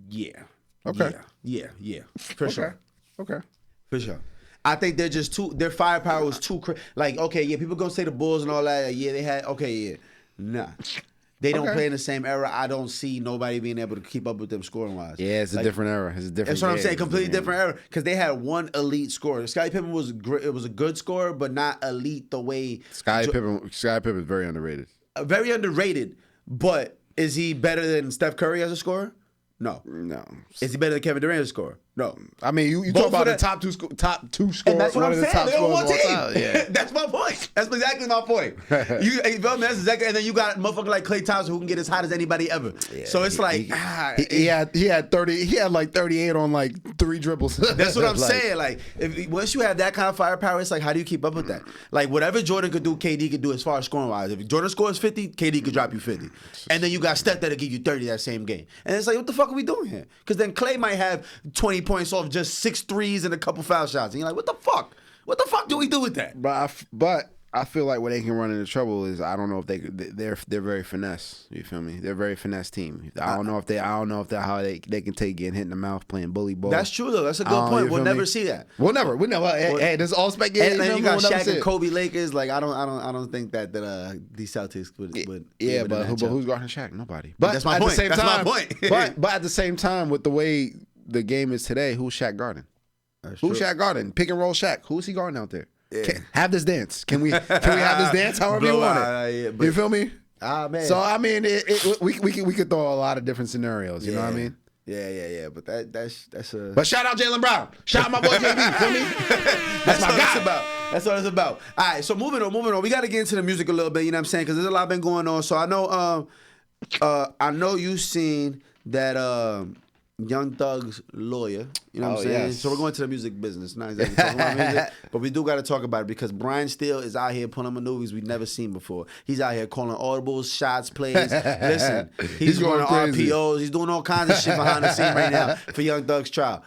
Speaker 1: Yeah.
Speaker 2: Okay.
Speaker 1: Yeah. For sure.
Speaker 2: Okay.
Speaker 1: For sure. I think they're just their firepower was too like, okay, yeah, people gonna say the Bulls and all that. Yeah, they had, okay, yeah. Nah. They don't play in the same era. I don't see nobody being able to keep up with them scoring wise.
Speaker 2: Yeah, it's a different era. It's a different.
Speaker 1: That's what I'm saying. Completely different era because they had one elite scorer. Scottie Pippen was great. It was a good scorer, but not elite the way.
Speaker 2: Scottie Pippen is very underrated.
Speaker 1: Very underrated, but is he better than Steph Curry as a scorer? No. Is he better than Kevin Durant as a scorer? No.
Speaker 2: I mean, you talk about the top two scorers.
Speaker 1: And that's what I'm saying. They're on one team.
Speaker 2: Yeah.
Speaker 1: That's my point. That's exactly my point. That's exactly. And then you got a motherfucker like Klay Thompson who can get as hot as anybody ever. Yeah, so it's
Speaker 2: he had 30. He had like 38 on like 3 dribbles.
Speaker 1: That's what I'm saying. Like once you have that kind of firepower, it's like how do you keep up with that? Like whatever Jordan could do, KD could do as far as scoring wise. If Jordan scores 50, KD could drop you 50, and then you got Steph that'll give you 30 that same game. And it's like what the fuck are we doing here? Because then Klay might have 20 points off just 6 threes and a couple foul shots, and you're like, what the fuck? What the fuck do we do with that?
Speaker 2: But I feel like where they can run into trouble is I don't know if they're very finesse. You feel me? They're a very finesse team. I don't know if they're how they can take getting hit in the mouth playing bully ball.
Speaker 1: That's true though. That's a good point. We'll never see that.
Speaker 2: We'll never. Hey, this is all speculation.
Speaker 1: And then you got Shaq and Kobe Lakers. Like I don't think that these Celtics would.
Speaker 2: Yeah, but who's guarding Shaq? Nobody. But
Speaker 1: that's my point. That's my point.
Speaker 2: but at the same time, with the way the game is today, who's Shaq guarding? Who's Shaq guarding? Pick and roll Shaq. Who's he guarding out there? Yeah. Have this dance. Can we have this dance however you want it? You feel me?
Speaker 1: Man.
Speaker 2: So I mean, we could throw a lot of different scenarios. You know what I mean?
Speaker 1: Yeah. But that's a.
Speaker 2: But shout out Jaylen Brown. Shout out my boy KB. Feel me?
Speaker 1: That's what it's about. That's what it's about. All right. So moving on. We got to get into the music a little bit. You know what I'm saying? Because there's a lot been going on. So I know you've seen that. Young Thug's lawyer, you know what I'm saying?
Speaker 2: Yes.
Speaker 1: So we're going to the music business. Not exactly talking about music, but we do got to talk about it because Brian Steele is out here pulling maneuvers we've never seen before. He's out here calling audibles, shots, plays. Listen, he's going to RPOs. He's doing all kinds of shit behind the scene right now for Young Thug's trial.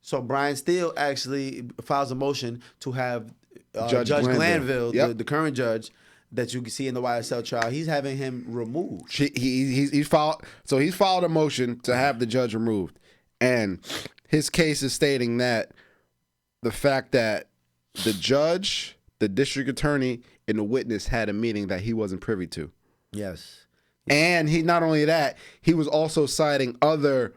Speaker 1: So Brian Steele actually files a motion to have Judge Glanville, the current judge, that you can see in the YSL trial, he's having him removed.
Speaker 2: He's filed a motion to have the judge removed, and his case is stating that the fact that the judge, the district attorney, and the witness had a meeting that he wasn't privy to.
Speaker 1: Yes,
Speaker 2: and he not only that, he was also citing other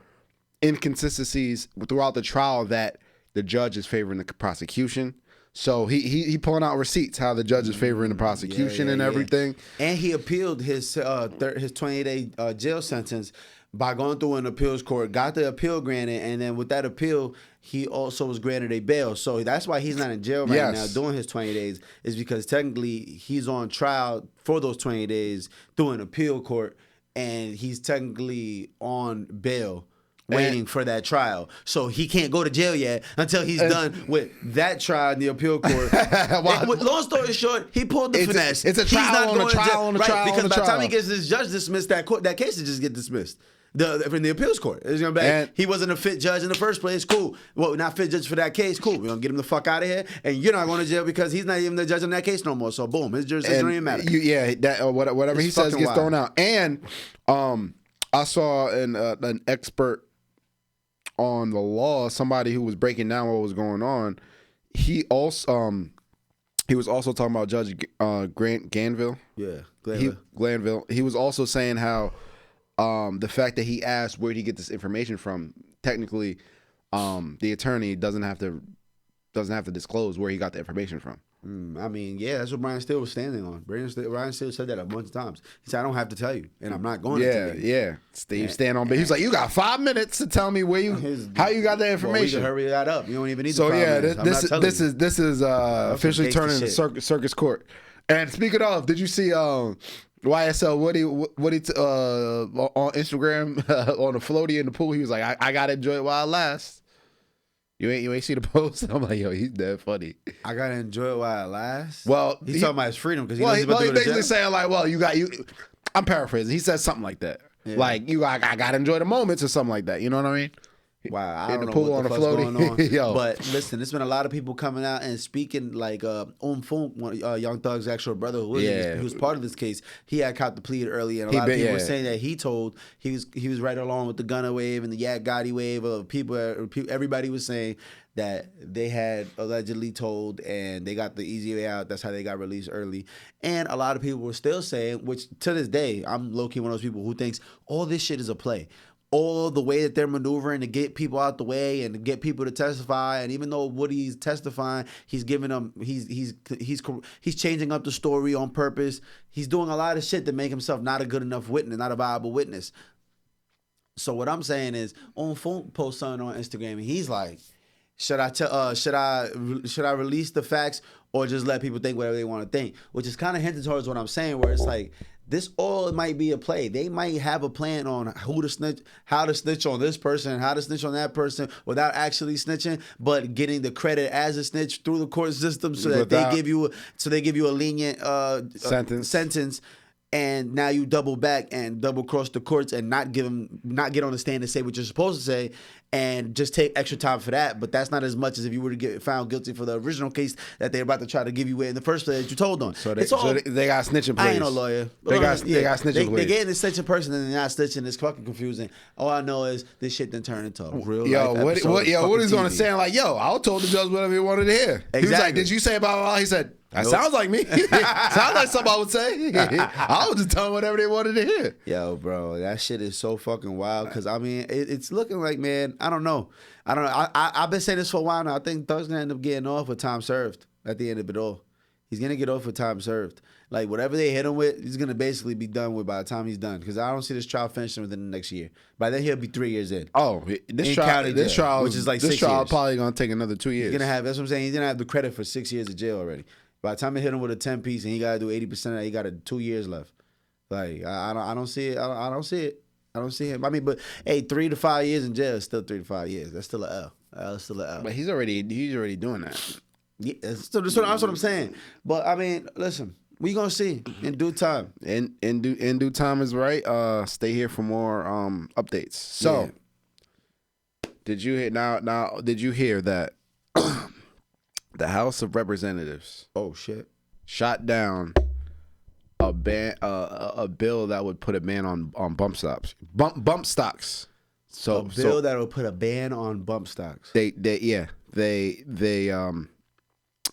Speaker 2: inconsistencies throughout the trial that the judge is favoring the prosecution. So he pulling out receipts how the judge is favoring the prosecution and everything.
Speaker 1: And he appealed his 28-day jail sentence by going through an appeals court, got the appeal granted, and then with that appeal, he also was granted a bail. So that's why he's not in jail right now doing his 20 days, is because technically he's on trial for those 20 days through an appeal court, and he's technically on bail. Waiting for that trial. So he can't go to jail yet until he's done with that trial in the appeal court. Long story short, he pulled the finesse.
Speaker 2: It's a trial on a trial on a trial.
Speaker 1: Because by the time he gets this judge dismissed, that case will just get dismissed. In the appeals court. It's gonna be he wasn't a fit judge in the first place. Cool. Well, not fit judge for that case. Cool. We're gonna get him the fuck out of here. And you're not going to jail because he's not even the judge on that case no more. So boom, his jurisdiction don't even matter.
Speaker 2: Whatever he says gets thrown out. And I saw an expert on the law, somebody who was breaking down what was going on. He was also talking about Judge Glanville. Yeah, Glanville. He was also saying how the fact that he asked where did he get this information from. Technically, the attorney doesn't have to disclose where he got the information from.
Speaker 1: I mean, yeah, that's what Brian Steele was standing on. Brian Steele said that a bunch of times. He said, I don't have to tell you, and I'm not going to tell you.
Speaker 2: Yeah. Steve stand on, but he's like, you got 5 minutes to tell me how you got that information.
Speaker 1: Well, we can hurry that up. You don't even need the 5 minutes.
Speaker 2: This is officially turning into circus court. And speaking of, did you see YSL Woody on Instagram on the floaty in the pool? He was like, I gotta enjoy it while it lasts. You ain't see the post? I'm like, yo, he's dead funny.
Speaker 1: I gotta enjoy it while it lasts.
Speaker 2: Well,
Speaker 1: he's talking about his freedom because he's
Speaker 2: basically saying like, well, I'm paraphrasing. He said something like that, like I gotta enjoy the moments or something like that. You know what I mean?
Speaker 1: Wow, I don't know what the fuck's going on. But listen, there's been a lot of people coming out and speaking like Funk, Young Thug's actual brother, who was part of this case. He had caught the plea early, and a lot of people were saying that he was right along with the Gunna wave and the Yak Gotti wave of people. Everybody was saying that they had allegedly told and they got the easy way out. That's how they got released early. And a lot of people were still saying, which to this day, I'm low-key one of those people who thinks all this shit is a play. All the way that they're maneuvering to get people out the way and to get people to testify, and even though Woody's testifying, he's giving them he's changing up the story on purpose. He's doing a lot of shit to make himself not a good enough witness, not a viable witness. So what I'm saying is, Funk posts something on Instagram, and he's like, should I release the facts or just let people think whatever they want to think? Which is kind of hinted towards what I'm saying, where it's like, this all might be a play. They might have a plan on who to snitch, how to snitch on this person, how to snitch on that person without actually snitching, but getting the credit as a snitch through the court system so that they give you a lenient sentence. and now you double back and double cross the courts and not get on the stand and say what you're supposed to say, and just take extra time for that. But that's not as much as if you were to get found guilty for the original case that they're about to try to give you in the first place that you told on.
Speaker 2: So they got snitching place.
Speaker 1: I ainn no lawyer.
Speaker 2: They got snitching place.
Speaker 1: They getting the snitching person and they're not snitching. It's fucking confusing. All I know is this shit didn't turn into a real life
Speaker 2: what he's on the stand like, yo, I told the judge whatever he wanted to hear. Exactly. He was like, did you say blah, blah, blah? He said, that sounds like me. Sounds like something I would say. I was just telling whatever they wanted to hear.
Speaker 1: Yo, bro, that shit is so fucking wild. Because, I mean, it's looking like, man, I don't know. I've been saying this for a while now. I think Thug's going to end up getting off with time served at the end of it all. He's going to get off with time served. Like, whatever they hit him with, he's going to basically be done with by the time he's done. Because I don't see this trial finishing within the next year. By then, he'll be 3 years in.
Speaker 2: Oh, this trial,
Speaker 1: which is like 6 years.
Speaker 2: This trial probably going to take another 2 years.
Speaker 1: He's going to have, that's what I'm saying, he's going to have the credit for 6 years of jail already. By the time they hit him with a 10-piece and he got to do 80% of that, he got 2 years left. Like, I don't see it. I don't see it. I don't see him. I mean, but hey, 3 to 5 years in jail is still 3 to 5 years. That's still an L. That's still an L.
Speaker 2: But he's already doing that.
Speaker 1: Yeah, that's what I'm saying. But I mean, listen, we gonna see in due time.
Speaker 2: In due time is right. Stay here for more updates. So, Did you hear Did you hear that the House of Representatives shot down a bill that would put a ban on bump stocks. Bump stocks. So
Speaker 1: a bill that would put a ban on bump stocks.
Speaker 2: They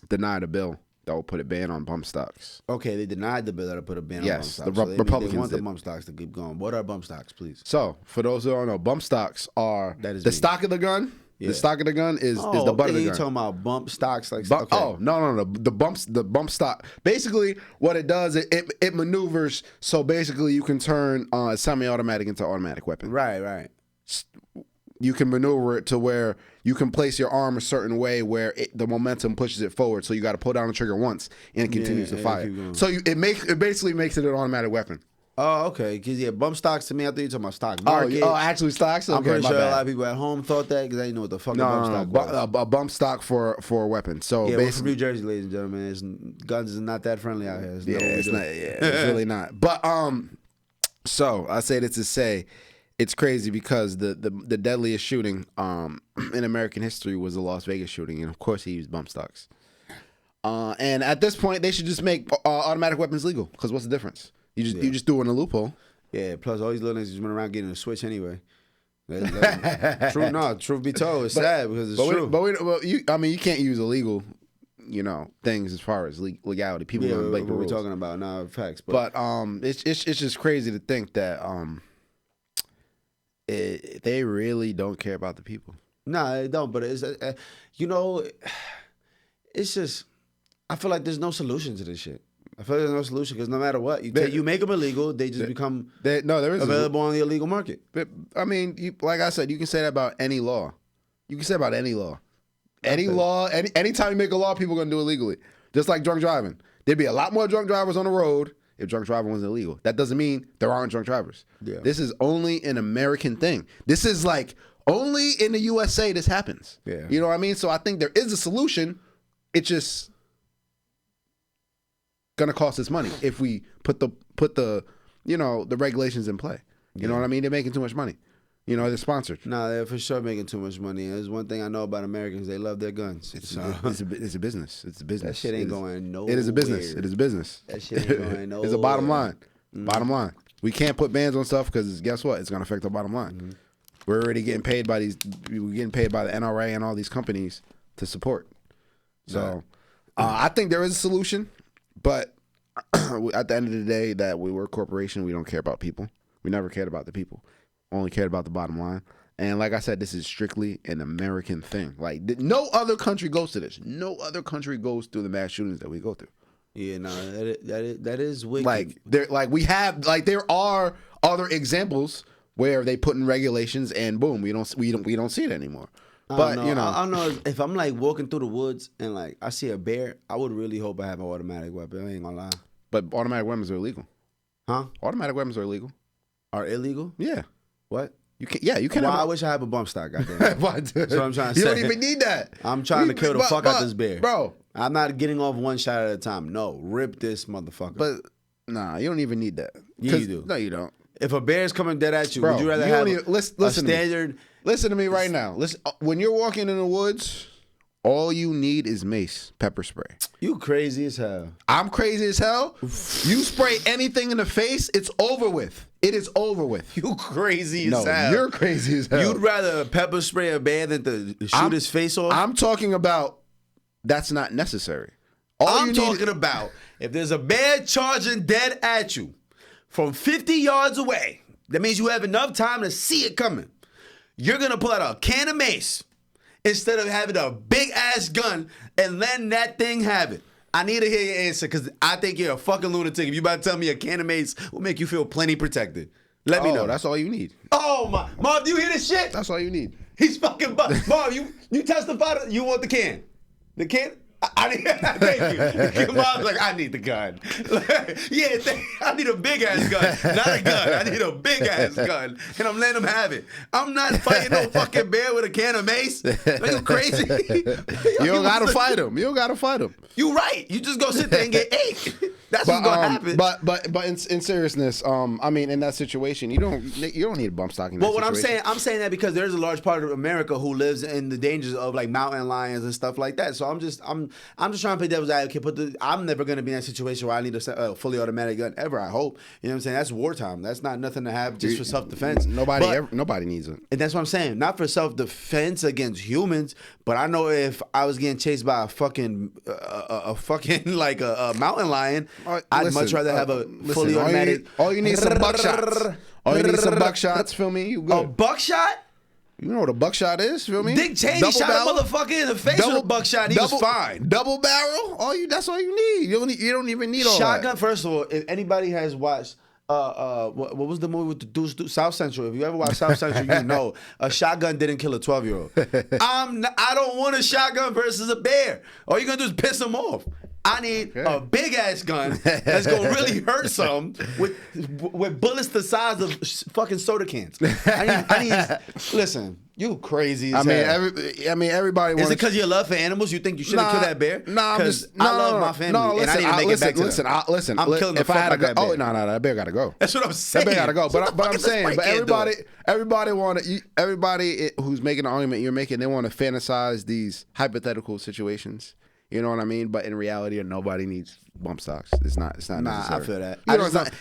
Speaker 2: denied a bill that will put a ban on bump stocks.
Speaker 1: Okay, they denied the bill that will put a ban on bump stocks.
Speaker 2: Yes, the Republicans
Speaker 1: they want
Speaker 2: did.
Speaker 1: the bump stocks to keep going. What are bump stocks, please?
Speaker 2: So, for those who don't know, bump stocks are the stock of the gun. Yeah. The stock of the gun is the butt of the gun.
Speaker 1: You talking about bump stocks? Like
Speaker 2: okay. Oh, no. The bump stock. Basically, what it does, it maneuvers so basically you can turn a semi-automatic into an automatic weapon.
Speaker 1: Right.
Speaker 2: You can maneuver it to where you can place your arm a certain way where the momentum pushes it forward. So you got to pull down the trigger once and it continues to fire. So it basically makes it an automatic weapon.
Speaker 1: Oh, okay. Because bump stocks to me, I thought you were talking about stock market.
Speaker 2: Oh, actually stocks? Okay,
Speaker 1: I'm pretty sure a lot of people at home thought that because they didn't know what the fuck a bump stock was.
Speaker 2: A bump stock for a wepen. So
Speaker 1: yeah, we're from New Jersey, ladies and gentlemen. Guns is not that friendly out here.
Speaker 2: It's really not. But so I say this to say, it's crazy because the deadliest shooting in American history was the Las Vegas shooting, and of course he used bump stocks. And at this point, they should just make automatic weapons legal. Because what's the difference? You just do it in a loophole.
Speaker 1: Yeah. Plus, all these little niggas just went around getting a switch anyway. Truth be told, it's sad because it's true.
Speaker 2: You can't use illegal, things as far as legality. People don't break the rules.
Speaker 1: We're talking about now facts.
Speaker 2: But it's just crazy to think that they really don't care about the people.
Speaker 1: No, they don't. But it's it's just I feel like there's no solution to this shit. I feel like there's no solution because no matter what, you make them illegal, they just become
Speaker 2: there is
Speaker 1: available on the illegal market.
Speaker 2: But I mean, like I said, you can say that about any law. You can say about any law. Anytime you make a law, people are gonna do it illegally. Just like drunk driving. There'd be a lot more drunk drivers on the road if drunk driving was illegal. That doesn't mean there aren't drunk drivers. Yeah. This is only an American thing. This is like only in the USA this happens.
Speaker 1: Yeah.
Speaker 2: You know what I mean? So I think there is a solution. It's just gonna cost us money if we put the the regulations in play. You know what I mean? They're making too much money. They're sponsored.
Speaker 1: Nah, they're for sure making too much money. There's one thing I know about Americans: they love their guns.
Speaker 2: It's a business. It's a business.
Speaker 1: That shit ain't going nowhere.
Speaker 2: It is a business. It is a business.
Speaker 1: That shit ain't going nowhere.
Speaker 2: It's a bottom line. Bottom line. We can't put bans on stuff because guess what? It's gonna affect our bottom line. We're already getting paid by we're getting paid by the NRA and all these companies to support. So I think there is a solution, but at the end of the day, that we're a corporation, we don't care about people. We never cared about the people. Only cared about the bottom line. And like I said, this is strictly an American thing. Like no other country goes to this. No other country goes through the mass shootings that we go through.
Speaker 1: Yeah, no, that is wicked.
Speaker 2: There are other examples where they put in regulations and boom, we don't see it anymore. But
Speaker 1: I don't know if I'm like walking through the woods and like I see a bear, I would really hope I have an automatic weapon. I ain't gonna lie.
Speaker 2: But automatic weapons are illegal.
Speaker 1: Huh?
Speaker 2: Automatic weapons are illegal.
Speaker 1: Are illegal?
Speaker 2: Yeah.
Speaker 1: What?
Speaker 2: You can. Yeah, you can.
Speaker 1: Well, I wish I had a bump stock. Goddamn. That's what I'm trying to say.
Speaker 2: You don't even need that.
Speaker 1: I'm trying to kill the fuck out this bear,
Speaker 2: bro.
Speaker 1: I'm not getting off one shot at a time. No, rip this motherfucker.
Speaker 2: But Nah, you don't even need that.
Speaker 1: Yeah, you do.
Speaker 2: No, you don't.
Speaker 1: If a bear is coming dead at you,
Speaker 2: Bro,
Speaker 1: would you rather have
Speaker 2: listen
Speaker 1: a standard?
Speaker 2: Listen to me right now. Listen, when you're walking in the woods, all you need is mace, pepper spray.
Speaker 1: You crazy as hell.
Speaker 2: I'm crazy as hell. You spray anything in the face, it's over with. It is over with.
Speaker 1: You crazy as hell.
Speaker 2: No, you're crazy as hell.
Speaker 1: You'd rather pepper spray a bear than to shoot his face off?
Speaker 2: I'm talking about that's not necessary.
Speaker 1: I'm talking about if there's a bear charging dead at you from 50 yards away, that means you have enough time to see it coming. You're going to pull out a can of mace instead of having a big-ass gun and letting that thing have it. I need to hear your answer because I think you're a fucking lunatic. If you about to tell me a can of mace will make you feel plenty protected. Let me know.
Speaker 2: That's all you need.
Speaker 1: Oh, my. Mom, do you hear this shit?
Speaker 2: That's all you need.
Speaker 1: He's fucking... Mom, you testified. You want the can? The can? I need, thank you. Mom's like, I need the gun. I need a big ass gun, not a gun. I need a big ass gun, and I'm letting him have it. I'm not fighting no fucking bear with a can of mace. Are you crazy?
Speaker 2: You don't gotta fight him. You don't gotta fight him.
Speaker 1: You right. You just go sit there and get ate. That's what's gonna happen.
Speaker 2: But in seriousness, I mean, in that situation, you don't need a bump stock in that situation.
Speaker 1: I'm saying that because there's a large part of America who lives in the dangers of like mountain lions and stuff like that. So I'm just trying to play devil's advocate. I'm never gonna be in that situation where I need a fully automatic gun ever. I hope. You know what I'm saying? That's wartime. That's not nothing to have just for self defense.
Speaker 2: Nobody needs it.
Speaker 1: And that's what I'm saying. Not for self defense against humans, but I know if I was getting chased by a fucking like a mountain lion. I'd much rather have a fully automatic.
Speaker 2: All you need is some buckshots. All you need is some buckshots. Feel me? You good.
Speaker 1: A buckshot?
Speaker 2: You know what a buckshot is? Feel me?
Speaker 1: Dick Cheney shot a motherfucker in the face with a buckshot. He was fine.
Speaker 2: Double barrel. That's all you need. You don't even need all
Speaker 1: shotgun.
Speaker 2: That.
Speaker 1: First of all, if anybody has watched. What was the movie with the Deuce? South Central. If you ever watched South Central, you know a shotgun didn't kill a 12-year-old. I don't want a shotgun versus a bear. All you're gonna do is piss him off. I need a big ass gun that's gonna really hurt some with bullets the size of fucking soda cans. I need. Listen, you crazy. As hell.
Speaker 2: Everybody.
Speaker 1: Is it because you love for animals? You think you shouldn't kill that bear?
Speaker 2: Nah,
Speaker 1: because I love my family and I need to make it back to them.
Speaker 2: Listen.
Speaker 1: I'm killing the fuck out of that bear.
Speaker 2: Oh no, that bear gotta go.
Speaker 1: That's what I'm saying.
Speaker 2: That bear gotta go. But I'm saying, everybody who's making an argument you're making, they want to fantasize these hypothetical situations. You know what I mean? But in reality, nobody needs bump stocks. It's not necessary.
Speaker 1: I feel that.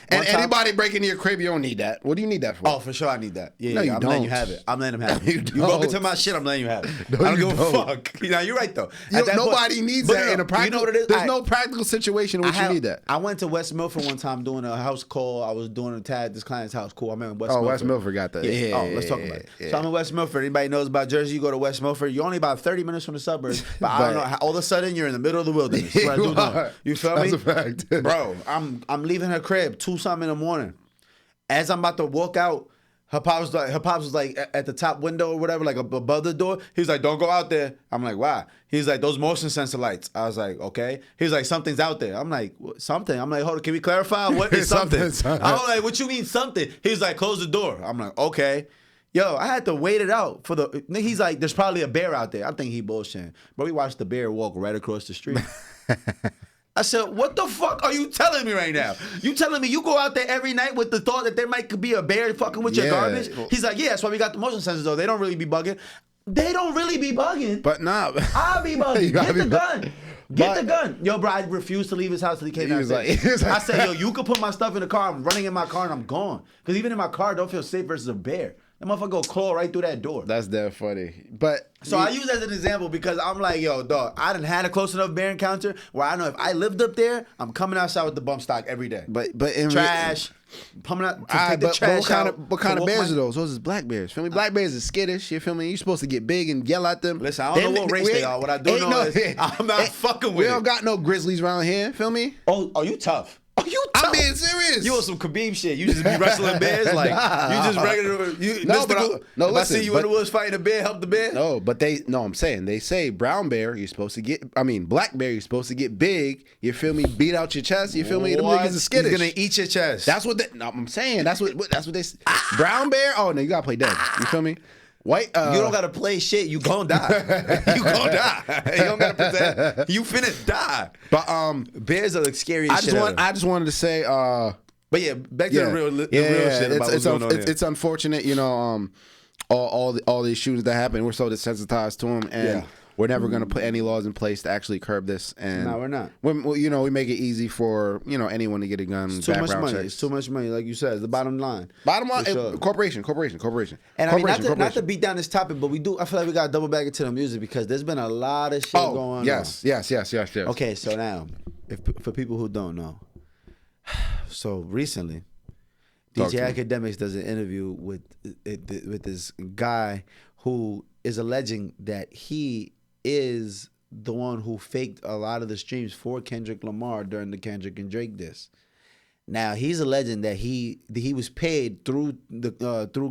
Speaker 2: And anybody breaking into your crib, you don't need that. What do you need that for?
Speaker 1: Oh, for sure I need that. Yeah,
Speaker 2: no, you
Speaker 1: I'm
Speaker 2: don't.
Speaker 1: letting you have it. I'm letting him have it.
Speaker 2: You
Speaker 1: broke into my shit, I'm letting you have it.
Speaker 2: No,
Speaker 1: I don't give a fuck. Now, you're right, though.
Speaker 2: Nobody needs that in a practical... You know what it is? There's no practical situation in which you need that.
Speaker 1: I went to West Milford one time doing a house call. I was doing a tag at this client's house. Cool. I'm in West Milford.
Speaker 2: West Milford got that.
Speaker 1: Yeah. Let's talk about it. So I'm in West Milford. Anybody knows about Jersey, you go to West Milford. You're only about 30 minutes from the suburbs. But I don't know. All of a sudden, you're in the middle of the wilderness. That's what I do know. You feel me?
Speaker 2: That's a fact.
Speaker 1: Bro, I'm leaving her crib 2-something in the morning. As I'm about to walk out, her pops was like at the top window or whatever, like above the door. He was like, "Don't go out there." I'm like, "Why?" He's like, "Those motion sensor lights." I was like, "Okay." He's like, "Something's out there." I'm like, "Something?" I'm like, "Hold on, can we clarify what is something?" I was like, "What you mean something?" He's like, "Close the door." I'm like, "Okay." Yo, I had to wait it out for the. He's like, "There's probably a bear out there." I think he bullshitting, but we watched the bear walk right across the street. I said, what the fuck are you telling me right now? You telling me you go out there every night with the thought that there might be a bear fucking with your garbage? He's like, yeah, that's why we got the motion sensors though. They don't really be bugging. They don't really be bugging.
Speaker 2: But nah.
Speaker 1: I'll be bugging. Get the gun. Get the gun. Yo, bro, I refused to leave his house till he came downstairs. I said, yo, you could put my stuff in the car. I'm running in my car and I'm gone. Because even in my car, I don't feel safe versus a bear. That motherfucker go claw right through that door.
Speaker 2: That's dead funny. But
Speaker 1: so I use that as an example because I'm like, yo, dog, I done had a close enough bear encounter where I know if I lived up there, I'm coming outside with the bump stock every day.
Speaker 2: But in
Speaker 1: trash, coming out to take the trash out.
Speaker 2: What kind of bears are those? Those is black bears. Feel me? Black bears are skittish. You feel me? You're supposed to get big and yell at them.
Speaker 1: Listen, I don't know what race they are. What I do know is I'm not fucking with it.
Speaker 2: We don't got no grizzlies around here. Feel me?
Speaker 1: Oh, you tough. Oh, you tough.
Speaker 2: I'm being serious.
Speaker 1: You on some Khabib shit. You just be wrestling bears like you just regular. If I see you in the woods fighting a bear, help the bear.
Speaker 2: I'm saying they say brown bear you're supposed to get. I mean black bear you're supposed to get big. You feel me? Beat out your chest. You feel me? Them niggas are skittish.
Speaker 1: He's gonna eat your chest.
Speaker 2: That's what I'm saying. That's what they. Brown bear. Oh no, you gotta play dead. You feel me? White,
Speaker 1: you don't gotta play shit. You gonna die. You gonna die. You don't gotta pretend. You finna die.
Speaker 2: But
Speaker 1: bears are the scariest shit ever.
Speaker 2: I just wanted to say.
Speaker 1: But yeah, back to the real shit about what's going on here.
Speaker 2: It's unfortunate, you know. All these shootings that happen, we're so desensitized to them, and we're never going to put any laws in place to actually curb this. And
Speaker 1: no, we're not.
Speaker 2: We make it easy for anyone to get a gun.
Speaker 1: It's too much money. Checks. It's too much money, like you said. It's the bottom line.
Speaker 2: Sure. Corporation.
Speaker 1: And I mean, not to beat down this topic, but we do. I feel like we got to double back into the music because there's been a lot of shit going on.
Speaker 2: Yes.
Speaker 1: Okay, so now, for people who don't know, so recently, DJ Academics does an interview with this guy who is alleging that he is the one who faked a lot of the streams for Kendrick Lamar during the Kendrick and Drake diss. Now he's alleging that he was paid through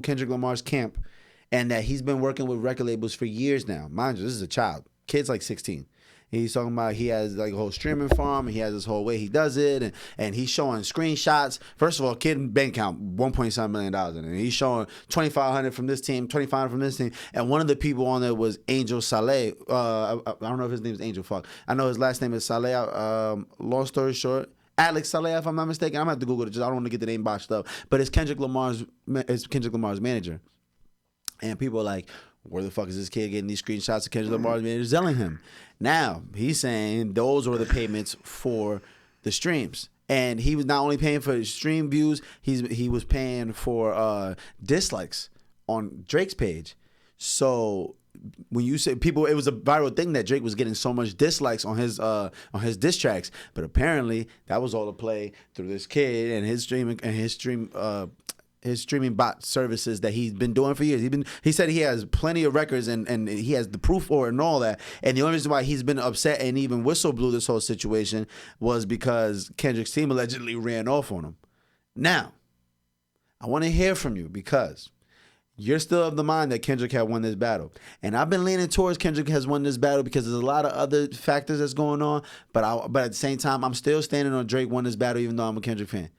Speaker 1: Kendrick Lamar's camp, and that he's been working with record labels for years now. Mind you, this is a child. Kid's like 16. He's talking about he has like a whole streaming farm, and he has this whole way he does it, and he's showing screenshots. First of all, kid bank account $1.7 million in it. And he's showing $2,500 from this team, $2,500 from this team, and one of the people on there was Angel Saleh. I don't know if his name is Angel. I know his last name is Saleh. Long story short, Alex Saleh, if I'm not mistaken. I'm gonna have to Google it. I don't want to get the name botched up. But it's Kendrick Lamar's manager, and people are like, where the fuck is this kid getting these screenshots of Kendrick Lamar's manager selling him? Now, he's saying those were the payments for the streams. And he was not only paying for stream views, he was paying for dislikes on Drake's page. So when you say people, it was a viral thing that Drake was getting so much dislikes on his diss tracks. But apparently that was all a play through this kid and his streaming bot services that he's been doing for years. He said he has plenty of records and he has the proof for it and all that. And the only reason why he's been upset and even whistle blew this whole situation was because Kendrick's team allegedly ran off on him. Now, I want to hear from you because you're still of the mind that Kendrick had won this battle. And I've been leaning towards Kendrick has won this battle because there's a lot of other factors that's going on. But at the same time, I'm still standing on Drake won this battle even though I'm a Kendrick fan.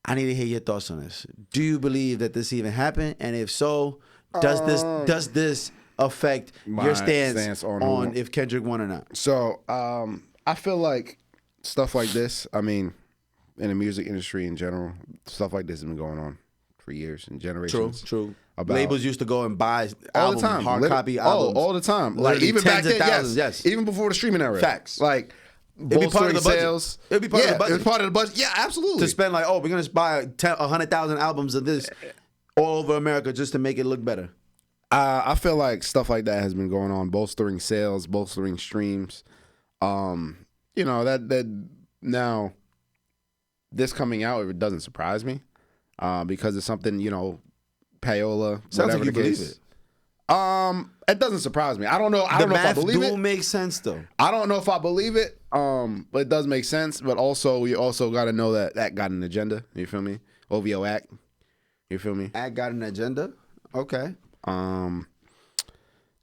Speaker 1: I need to hear your thoughts on this. Do you believe that this even happened? And if so, does this affect your stance on if Kendrick won or not?
Speaker 2: So I feel like stuff like this, I mean, in the music industry in general, stuff like this has been going on for years and generations.
Speaker 1: True. Labels used to go and buy
Speaker 2: all the time,
Speaker 1: hard copy albums.
Speaker 2: All the time. Like even back then, yes. Even before the streaming era.
Speaker 1: Facts.
Speaker 2: Like,
Speaker 1: it'd be part of the budget. It'd be part of the budget.
Speaker 2: It's part of the budget. Yeah, absolutely.
Speaker 1: To spend like, we're gonna buy 100,000 albums of this all over America just to make it look better.
Speaker 2: I feel like stuff like that has been going on, bolstering sales, bolstering streams. That now this coming out, it doesn't surprise me because it's something payola.
Speaker 1: Sounds like you believe it.
Speaker 2: It doesn't surprise me. I don't know. I don't know if I believe it.
Speaker 1: The math do make sense though.
Speaker 2: I don't know if I believe it. But it does make sense. But also, you also got to know that got an agenda. You feel me? OVO Act. You feel me?
Speaker 1: Act got an agenda. Okay.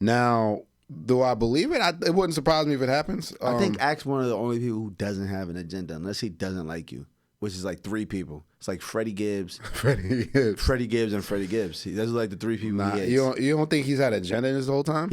Speaker 2: Now, do I believe it? It wouldn't surprise me if it happens.
Speaker 1: I think Act's one of the only people who doesn't have an agenda, unless he doesn't like you, which is like 3 people. It's like Freddie Gibbs, Freddie Gibbs, and Freddie Gibbs. Those are like the 3 people. He hates.
Speaker 2: You don't think he's had an agenda this whole time?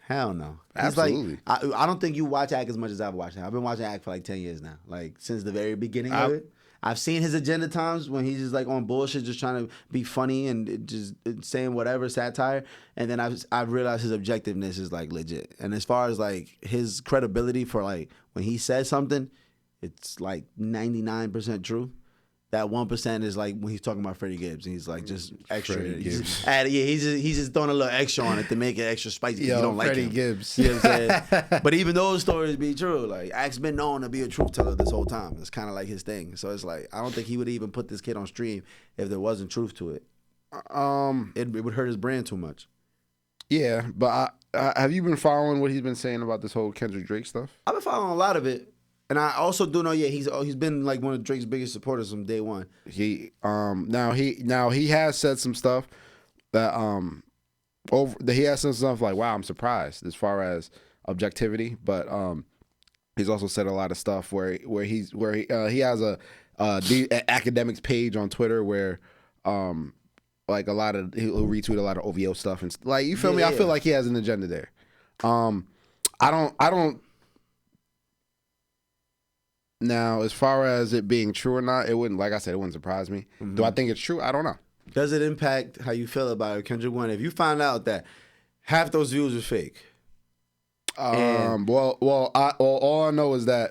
Speaker 1: Hell no.
Speaker 2: Absolutely.
Speaker 1: Like, I don't think you watch Act as much as I've watched him. I've been watching Act for like 10 years now, like since the very beginning of it. I've seen his agenda times when he's just like on bullshit, just trying to be funny and just saying whatever, satire. And then I've realized his objectiveness is like legit. And as far as like his credibility for like when he says something, it's like 99% true. That 1% is like when he's talking about Freddie Gibbs and he's like just extra. He's just throwing a little extra on it to make it extra spicy because you don't like
Speaker 2: Freddie
Speaker 1: him.
Speaker 2: Gibbs.
Speaker 1: You know what I'm saying? But even those stories be true. Like Act's been known to be a truth teller this whole time. It's kind of like his thing. So it's like I don't think he would even put this kid on stream if there wasn't truth to it. It would hurt his brand too much.
Speaker 2: Yeah, but have you been following what he's been saying about this whole Kendrick Drake stuff?
Speaker 1: I've been following a lot of it. And I also do know, he's been like one of Drake's biggest supporters from day one.
Speaker 2: He has said some stuff that he has some stuff like, wow, I'm surprised as far as objectivity, but he's also said a lot of stuff where he has a academics page on Twitter where a like he'll retweet a lot of OVO stuff and like you feel me. I feel like he has an agenda there. I don't. Now, as far as it being true or not, it wouldn't. Like I said, it wouldn't surprise me. Mm-hmm. Do I think it's true? I don't know.
Speaker 1: Does it impact how you feel about it, Kendrick? One, if you find out that half those views are fake.
Speaker 2: All I know is that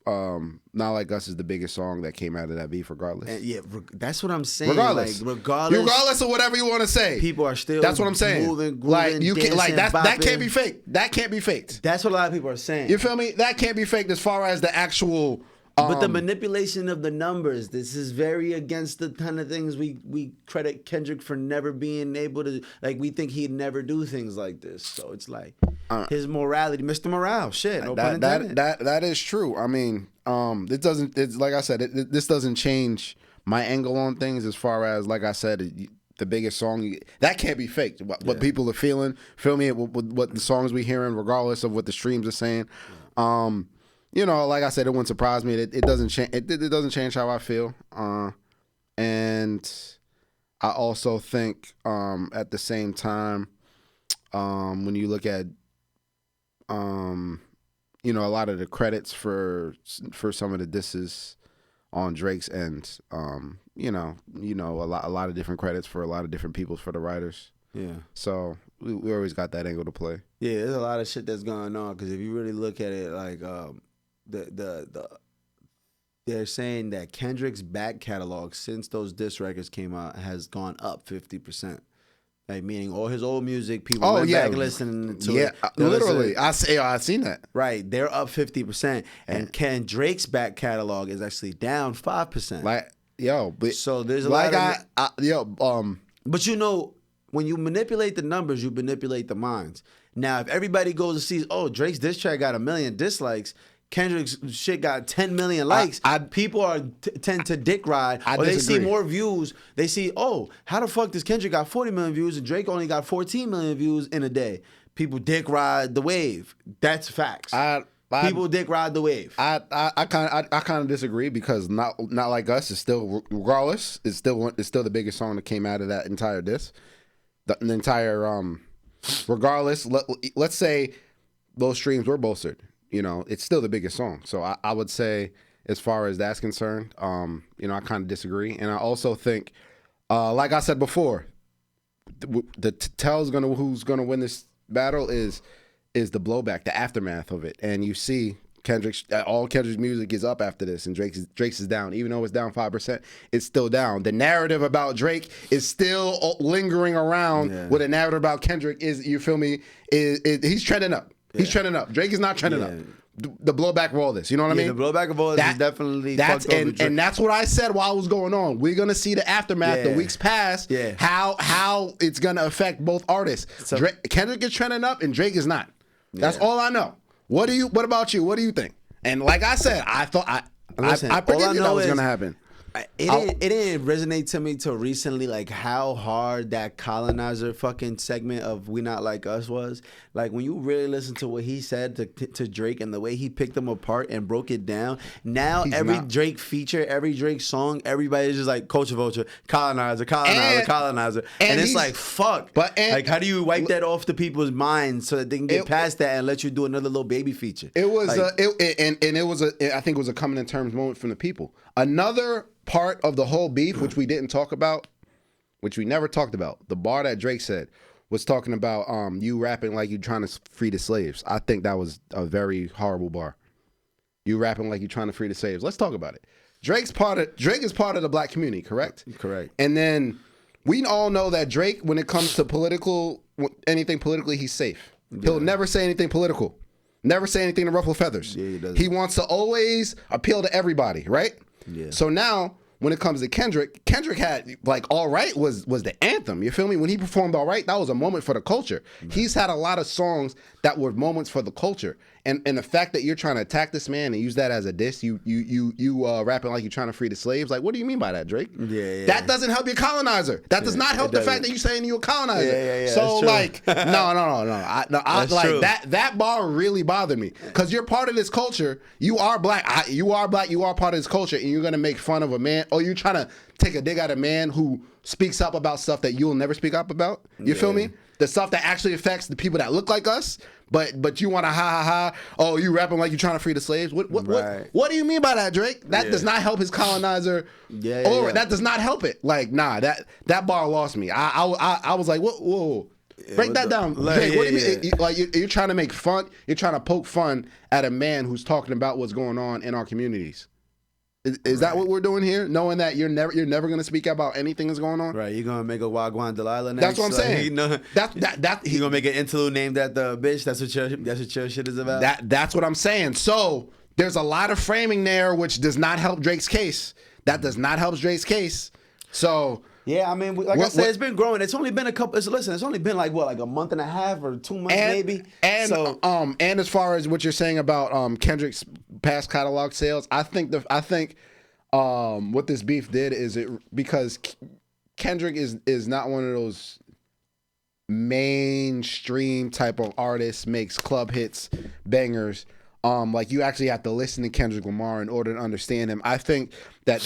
Speaker 2: Not Like Us is the biggest song that came out of that beef, regardless.
Speaker 1: And that's what I'm saying.
Speaker 2: Regardless,
Speaker 1: like,
Speaker 2: regardless of whatever you want to say,
Speaker 1: people are still.
Speaker 2: That's what I'm saying.
Speaker 1: Moving, grooving,
Speaker 2: like you
Speaker 1: dancing,
Speaker 2: can, like that.
Speaker 1: bopping.
Speaker 2: That can't be fake. That can't be faked.
Speaker 1: That's what a lot of people are saying.
Speaker 2: You feel me? That can't be faked as far as the actual.
Speaker 1: But the manipulation of the numbers, this is very against the kind of things we credit Kendrick for never being able to, like, we think he'd never do things like this. So it's like his morality, Mr. Morale, shit. No pun intended.
Speaker 2: That is true. I mean, it doesn't. It's like I said, this doesn't change my angle on things as far as, like I said, the biggest song that can't be faked. What people are feeling, feel me? What the songs we hearing, regardless of what the streams are saying. You know, like I said, it wouldn't surprise me. It doesn't change. It doesn't change how I feel. And I also think at the same time, when you look at, you know, a lot of the credits for some of the disses on Drake's end, you know, a lot of different credits for a lot of different people for the writers. Yeah. So we always got that angle to play.
Speaker 1: Yeah, there's a lot of shit that's going on because if you really look at it, like. They're saying that Kendrick's back catalog since those diss records came out has gone up 50%. Like, meaning all his old music, people went back listening to it.
Speaker 2: Literally. I've seen that.
Speaker 1: Right. They're up 50%. And Drake's back catalog is actually down 5%.
Speaker 2: Like, but
Speaker 1: so there's a lot
Speaker 2: of
Speaker 1: But you know, when you manipulate the numbers, you manipulate the minds. Now, if everybody goes to see, Drake's diss track got 1 million dislikes, Kendrick's shit got 10 million likes. People tend to dick ride. Or they see more views. They see, how the fuck does Kendrick got 40 million views and Drake only got 14 million views in a day? People dick ride the wave. That's facts. People dick ride the wave.
Speaker 2: I kind of disagree because Not Like Us is still, regardless, it's still the biggest song that came out of that entire diss. The entire regardless. Let's say those streams were bolstered. You know, it's still the biggest song. So I would say, as far as that's concerned, you know, I kind of disagree. And I also think, like I said before, the tell's who's gonna win this battle is the blowback, the aftermath of it. And you see all Kendrick's music is up after this, and Drake's is down. Even though it's down 5%, it's still down. The narrative about Drake is still lingering around. Yeah. With a narrative about Kendrick is, you feel me? He's trending up. He's trending up. Drake is not trending up. The blowback of all this, you know what I mean?
Speaker 1: The blowback of all this is definitely fucked over Drake.
Speaker 2: And that's what I said while it was going on. We're gonna see the aftermath, the weeks past, how it's gonna affect both artists. So, Kendrick is trending up and Drake is not. That's all I know. What about you? What do you think? And like I said, I thought I predicted that was gonna happen.
Speaker 1: It didn't resonate to me till recently, like how hard that colonizer fucking segment of We Not Like Us was. Like when you really listen to what he said to Drake and the way he picked them apart and broke it down. Now Drake feature, every Drake song, everybody's just like Culture Vulture, colonizer. And it's like, fuck. Like how do you wipe that off the people's minds so that they can get past that and let you do another little baby feature?
Speaker 2: It was I think it was a coming in terms moment from the people. Another part of the whole beef, which we didn't talk about, which we never talked about, the bar that Drake said was talking about you rapping like you trying to free the slaves. I think that was a very horrible bar. You rapping like you trying to free the slaves. Let's talk about it. Drake is part of the black community, correct?
Speaker 1: Correct.
Speaker 2: And then we all know that Drake, when it comes to anything politically, he's safe. Yeah. He'll never say anything political. Never say anything to ruffle feathers.
Speaker 1: Yeah, he doesn't.
Speaker 2: He wants to always appeal to everybody, right?
Speaker 1: Yeah.
Speaker 2: So now, when it comes to Kendrick had, like, All Right was the anthem. You feel me? When he performed All Right, that was a moment for the culture. Right. He's had a lot of songs that were moments for the culture. And the fact that you're trying to attack this man and use that as a diss, you rapping like you're trying to free the slaves. Like, what do you mean by that, Drake?
Speaker 1: Yeah.
Speaker 2: That doesn't help your colonizer. That does not help the fact that you're saying you're a colonizer.
Speaker 1: Yeah.
Speaker 2: So like, no. I like
Speaker 1: true.
Speaker 2: that bar really bothered me because you're part of this culture. You are black. You are black. You are part of this culture, and you're gonna make fun of a man, or you're trying to take a dig at a man who speaks up about stuff that you'll never speak up about. You feel me? The stuff that actually affects the people that look like us, but you want to ha. Oh, you rapping like you're trying to free the slaves. What do you mean by that, Drake? That does not help his colonizer. That does not help it. Like, nah, that bar lost me. I was like, whoa. Break that down. Drake, what do you mean? Like, you're trying to make fun. You're trying to poke fun at a man who's talking about what's going on in our communities. Is that what we're doing here? Knowing that you're never going to speak about anything that's going on?
Speaker 1: Right, you're going to make a Wagwan Delilah next?
Speaker 2: That's what I'm saying.
Speaker 1: You know,
Speaker 2: He's
Speaker 1: going to make an interlude named that the bitch? That's what your shit is about?
Speaker 2: That's what I'm saying. So there's a lot of framing there which does not help Drake's case. That does not help Drake's case. So...
Speaker 1: Yeah, I mean, like I said, it's been growing. It's only been a couple. Listen, it's only been like what, like a month and a half or 2 months, maybe.
Speaker 2: And as far as what you're saying about Kendrick's past catalog sales, I think what this beef did is because Kendrick is not one of those mainstream type of artists, makes club hits, bangers. Like you actually have to listen to Kendrick Lamar in order to understand him. I think that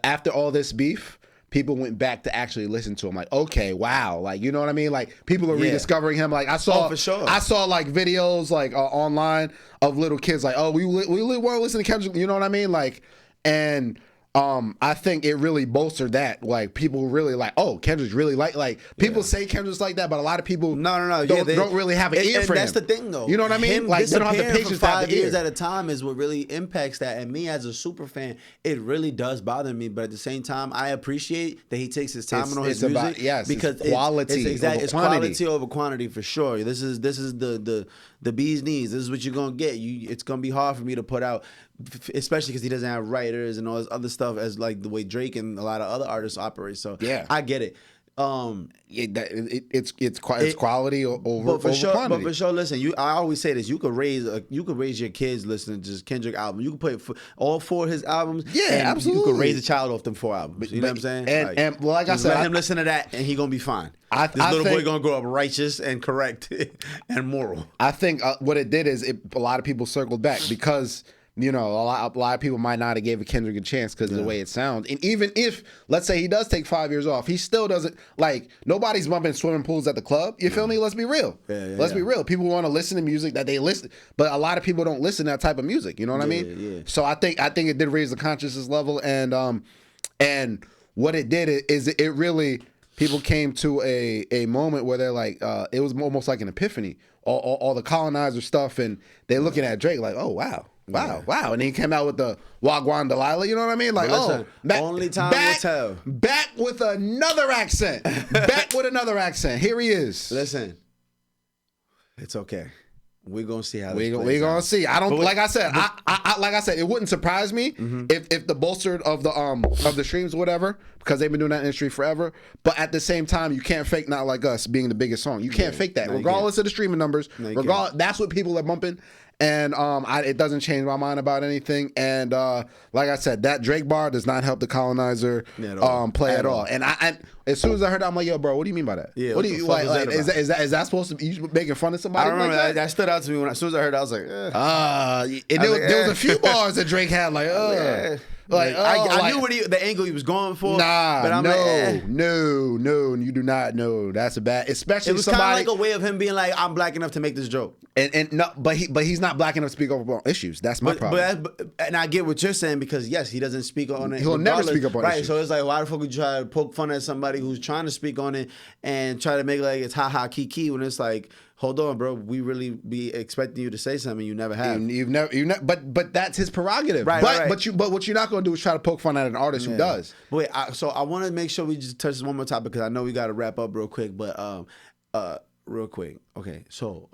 Speaker 2: after all this beef, people went back to actually listen to him. Like, okay, wow, like, you know what I mean? Like, people are rediscovering him. Like, I saw like videos like online of little kids like, oh, we want to listen to Kendrick. You know what I mean? Like, and I think it really bolstered that. Like, people really like, oh, Kendrick's really like people say Kendrick's like that, but a lot of people don't really have an ear for him.
Speaker 1: That's the thing, though.
Speaker 2: You know what I mean? Like, they don't have the patience
Speaker 1: for
Speaker 2: to have
Speaker 1: 5
Speaker 2: the
Speaker 1: years
Speaker 2: ear.
Speaker 1: at a time is what really impacts that. And me as a super fan, it really does bother me. But at the same time, I appreciate that he takes his time on his music because
Speaker 2: it's quality.
Speaker 1: It's quality over quantity for sure. This is the bee's knees. This is what you're gonna get. It's gonna be hard for me to put out, especially because he doesn't have writers and all this other stuff as like the way Drake and a lot of other artists operate. So yeah, I get it.
Speaker 2: It's quality over quantity.
Speaker 1: But for sure, listen. I always say this: you could raise your kids listening to just Kendrick album. You could play all 4 of his albums.
Speaker 2: Yeah, absolutely.
Speaker 1: You could raise a child off them 4 albums. You know what I'm saying?
Speaker 2: And like I said,
Speaker 1: let him listen to that, and he gonna be fine. This little boy gonna grow up righteous and correct and moral.
Speaker 2: I think what it did is a lot of people circled back because. You know, a lot of people might not have gave Kendrick a chance because of the way it sounds. And even if, let's say he does take 5 years off, he still doesn't, like, nobody's bumping swimming pools at the club. You feel me? Let's be real. Let's be real. People want to listen to music that they listen, but a lot of people don't listen to that type of music. You know what I mean?
Speaker 1: Yeah.
Speaker 2: So I think it did raise the consciousness level. And what it did is it really, people came to a moment where they're like, it was almost like an epiphany. All the colonizer stuff, and they're looking at Drake like, oh, wow. Wow. And he came out with the Wagwan Delilah, you know what I mean? Like,
Speaker 1: only time will tell.
Speaker 2: Back with another accent. Here he is.
Speaker 1: Listen, it's okay. We're gonna see how
Speaker 2: we're gonna see. I don't like I said, it wouldn't surprise me if the bolstered of the streams or whatever, because they've been doing that industry forever. But at the same time, you can't fake Not Like Us being the biggest song. You can't fake that, regardless of the streaming numbers. That's what people are bumping. And it doesn't change my mind about anything. And like I said, that Drake bar does not help the colonizer play at all. And I as soon as I heard that, I'm like, yo, bro, what do you mean by that?
Speaker 1: Yeah,
Speaker 2: what do you like? Is that supposed to be you making fun of somebody?
Speaker 1: I remember
Speaker 2: like
Speaker 1: that stood out to me as soon as I heard that. I was like,
Speaker 2: there was a few bars that Drake had like,
Speaker 1: I knew the angle he was going for.
Speaker 2: Nah, but I'm no, you do not know. That's a bad, especially
Speaker 1: it was
Speaker 2: somebody.
Speaker 1: Kind of like a way of him being like, I'm black enough to make this joke.
Speaker 2: And no, but he's not black enough to speak up on issues. That's my problem.
Speaker 1: And I get what you're saying because yes, he doesn't speak on it.
Speaker 2: He'll never speak up on issues.
Speaker 1: So it's like, why the fuck would you try to poke fun at somebody who's trying to speak on it and try to make it like it's ha ha kiki when it's like, hold on, bro, we really be expecting you to say something you never have.
Speaker 2: You've never. But that's his prerogative.
Speaker 1: Right.
Speaker 2: But what you're not going to do is try to poke fun at an artist who does.
Speaker 1: But wait, so I want to make sure we just touch this one more topic because I know we got to wrap up real quick. But real quick, okay. So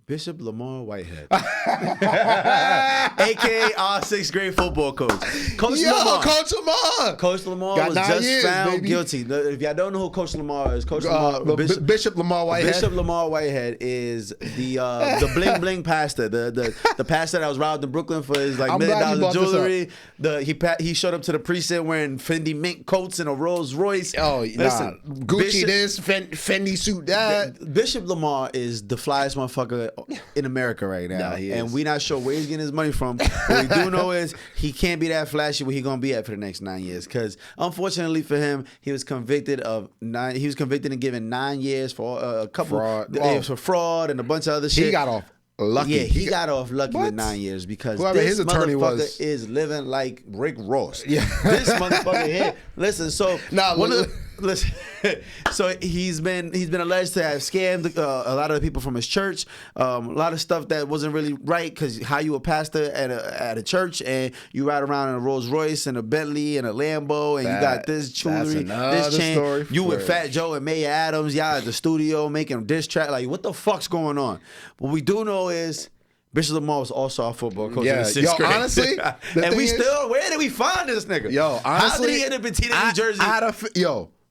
Speaker 1: Bishop Lamar Whitehead, a.k.a. our 6th grade football coach. Coach Lamar. Coach Lamar
Speaker 2: Got
Speaker 1: was
Speaker 2: 9
Speaker 1: just
Speaker 2: years,
Speaker 1: found
Speaker 2: baby.
Speaker 1: guilty. If y'all don't know who Coach Lamar is, Coach Lamar,
Speaker 2: Bishop Lamar Whitehead.
Speaker 1: Bishop Lamar Whitehead is the bling bling pastor, the pastor that was robbed in Brooklyn for his like $1 million jewelry. He showed up to the precinct wearing Fendi mink coats and a Rolls Royce.
Speaker 2: Oh, listen, Gucci
Speaker 1: Bishop,
Speaker 2: this, Fendi suit that.
Speaker 1: Bishop Lamar is the flyest motherfucker in America right now, and we not sure where he's getting his money from. What we do know is he can't be that flashy where he gonna be at for the next 9 years. Because unfortunately for him, he was convicted and given 9 years for a couple for fraud and a bunch of other shit.
Speaker 2: He got off lucky.
Speaker 1: Yeah, he got off lucky with 9 years because
Speaker 2: whoever
Speaker 1: this
Speaker 2: his attorney
Speaker 1: motherfucker is living like Rick Ross.
Speaker 2: Yeah.
Speaker 1: This motherfucker here. Listen, so listen. So he's been alleged to have scammed a lot of the people from his church. A lot of stuff that wasn't really right because how you a pastor at a church and you ride around in a Rolls Royce and a Bentley and a Lambo and you got this jewelry, this chain. You with Fat Joe and Maya Adams, y'all at the studio making diss track. Like, what the fuck's going on? What we do know is Bishop Lamar was also our football coach in the 6th grade.
Speaker 2: Honestly,
Speaker 1: and where did we find this nigga?
Speaker 2: Yo, honestly,
Speaker 1: how did he end up in New Jersey?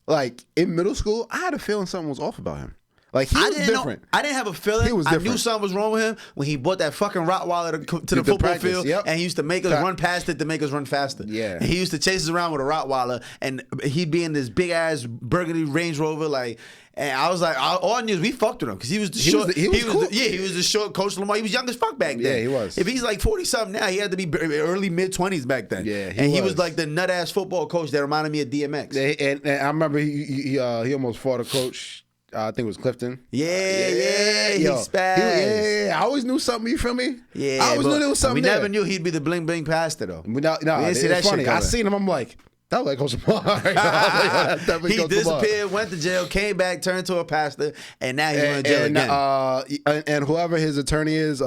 Speaker 2: Like in middle school, I had a feeling something was off about him. Like he was different.
Speaker 1: I didn't have a feeling.
Speaker 2: He was different.
Speaker 1: I knew something was wrong with him when he brought that fucking Rottweiler to the football field, and he used to make us run past it to make us run faster.
Speaker 2: Yeah,
Speaker 1: and he used to chase us around with a Rottweiler, and he'd be in this big ass burgundy Range Rover, like. And I was like, all I knew is we fucked with him because he was the short. He was the short Coach Lamar. He was young as fuck back then.
Speaker 2: Yeah, he was.
Speaker 1: If he's like 40 something now, he had to be early mid 20s back then.
Speaker 2: Yeah,
Speaker 1: he was like the nut ass football coach that reminded me of DMX.
Speaker 2: And I remember he almost fought a coach. I think it was Clifton.
Speaker 1: Yeah, he spazzed.
Speaker 2: Yeah. I always knew something. You feel me?
Speaker 1: Yeah,
Speaker 2: I always knew there was something.
Speaker 1: We
Speaker 2: there.
Speaker 1: never knew he'd be the bling bling pastor though.
Speaker 2: No, it's funny. I seen him. I'm like. That was like Coach Lamar.
Speaker 1: He disappeared, went to jail, came back, turned to a pastor, and now he's going to jail again.
Speaker 2: And whoever his attorney is,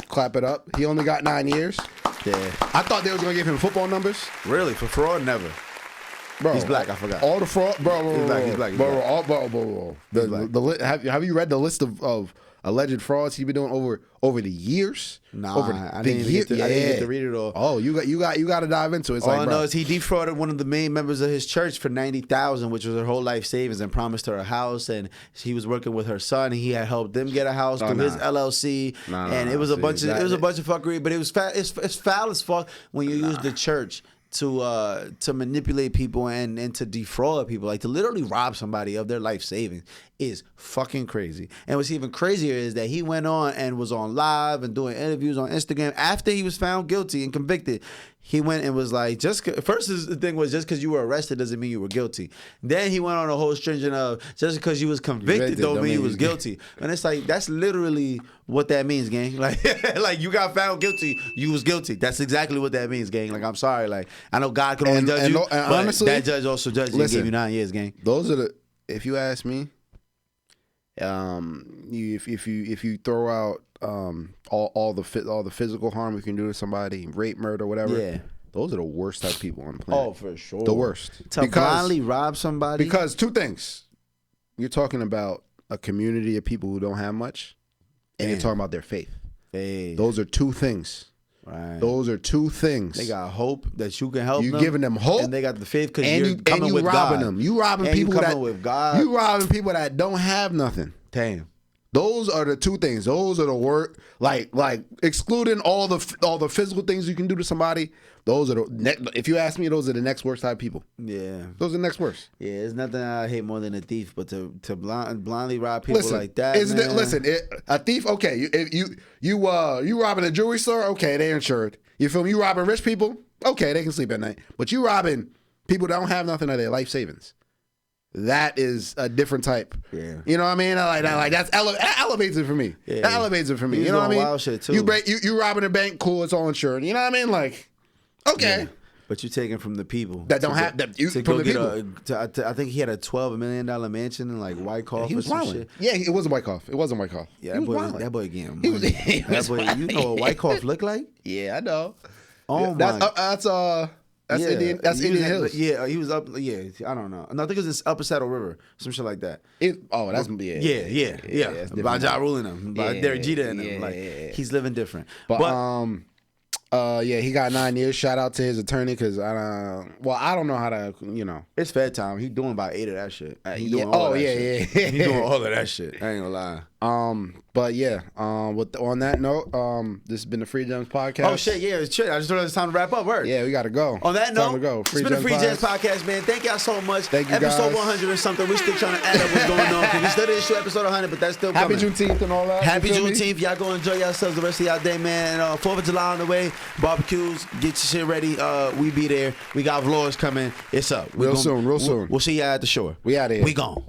Speaker 2: clap it up. He only got 9 years.
Speaker 1: Yeah.
Speaker 2: I thought they was going to give him football numbers.
Speaker 1: Really? For fraud? Never.
Speaker 2: Bro,
Speaker 1: he's black. I forgot.
Speaker 2: All the fraud, bro.
Speaker 1: He's black.
Speaker 2: Have you read the list of alleged frauds he's been doing over the years?
Speaker 1: Nah, I didn't get to read it all.
Speaker 2: Oh, you got to dive into it. It's
Speaker 1: all I know is he defrauded one of the main members of his church for $90,000, which was her whole life savings, and promised her a house. And he was working with her son, and he had helped them get a house through his LLC. It was a bunch of fuckery, but it was it's foul as fuck when you use the church to manipulate people and to defraud people, like to literally rob somebody of their life savings is fucking crazy. And what's even crazier is that he went on and was on live and doing interviews on Instagram after he was found guilty and convicted. He went and was like, first his thing was just because you were arrested doesn't mean you were guilty. Then he went on a whole stringent of just because you was convicted don't mean you was guilty. And it's like, that's literally what that means, gang. Like you got found guilty, you was guilty. That's exactly what that means, gang. Like, I'm sorry. Like, I know God can only judge you, but honestly, that judge also judged you and gave you 9 years, gang.
Speaker 2: Those are if you ask me, if you throw out all the physical harm you can do to somebody, rape, murder, whatever, those are the worst type of people on the planet.
Speaker 1: Oh, for sure.
Speaker 2: The worst.
Speaker 1: To blindly rob somebody.
Speaker 2: Because two things. You're talking about a community of people who don't have much, and you're talking about their faith. Those are two things.
Speaker 1: Right.
Speaker 2: Those are two things.
Speaker 1: They got hope that you can help them.
Speaker 2: You giving them hope,
Speaker 1: and they got the faith because you're coming with
Speaker 2: robbing
Speaker 1: God.
Speaker 2: them. You robbing
Speaker 1: and
Speaker 2: people
Speaker 1: you
Speaker 2: robbing people that don't have nothing.
Speaker 1: Damn.
Speaker 2: Those are the two things. Those are the work. Like excluding all the physical things you can do to somebody. Those are if you ask me, those are the next worst type of people.
Speaker 1: Yeah.
Speaker 2: Those are the next worst.
Speaker 1: Yeah, there's nothing I hate more than a thief, but to blindly rob people like that.
Speaker 2: A thief. Okay, you robbing a jewelry store. Okay, they insured. You feel me? You robbing rich people. Okay, they can sleep at night. But you robbing people that don't have nothing of their life savings. That is a different type.
Speaker 1: Yeah.
Speaker 2: You know what I mean? That elevates it for me. Yeah. That elevates it for me. You know what I mean?
Speaker 1: Wild shit too.
Speaker 2: You robbing a bank, cool, it's all insured. You know what I mean? Like, okay. Yeah.
Speaker 1: But you're taking from the people
Speaker 2: that don't have that.
Speaker 1: I think he had a $12 million mansion in like Wyckoff.
Speaker 2: He was
Speaker 1: wilding.
Speaker 2: Shit. Yeah, it wasn't Wyckoff.
Speaker 1: Yeah, that boy getting money. That boy, you know what Wyckoff look like?
Speaker 2: Yeah, I know.
Speaker 1: Oh
Speaker 2: my. That's Indian. That's Indian Hills.
Speaker 1: Yeah, he was up. Yeah, I don't know. No, I think it was Upper Saddle River, some shit like that.
Speaker 2: That's
Speaker 1: By Ja Rule and them, by Derek Jeter and them. Like he's living different.
Speaker 2: But he got 9 years. Shout out to his attorney because I don't know how to,
Speaker 1: It's Fed time. He doing about 8 of that shit. He doing
Speaker 2: He
Speaker 1: doing all of that shit. I ain't gonna lie.
Speaker 2: On that note, this has been the Free Gems podcast.
Speaker 1: Oh shit, yeah, it's shit. I just thought it was time to wrap up. Word.
Speaker 2: Yeah, we gotta go.
Speaker 1: On that note,
Speaker 2: time to go.
Speaker 1: It's been the Free Gems podcast, man. Thank y'all so much.
Speaker 2: Thank you,
Speaker 1: episode
Speaker 2: guys.
Speaker 1: 100 or something. We're still trying to add up what's going on because we still didn't show episode 100, but that's still coming.
Speaker 2: Happy Juneteenth and all that.
Speaker 1: Happy Juneteenth. Y'all go enjoy yourselves the rest of y'all day, man. 4th of July on the way. Barbecues. Get your shit ready. We be there. We got vlogs coming. It's up.
Speaker 2: Real soon.
Speaker 1: We'll see y'all at the shore.
Speaker 2: We out of here.
Speaker 1: We gone.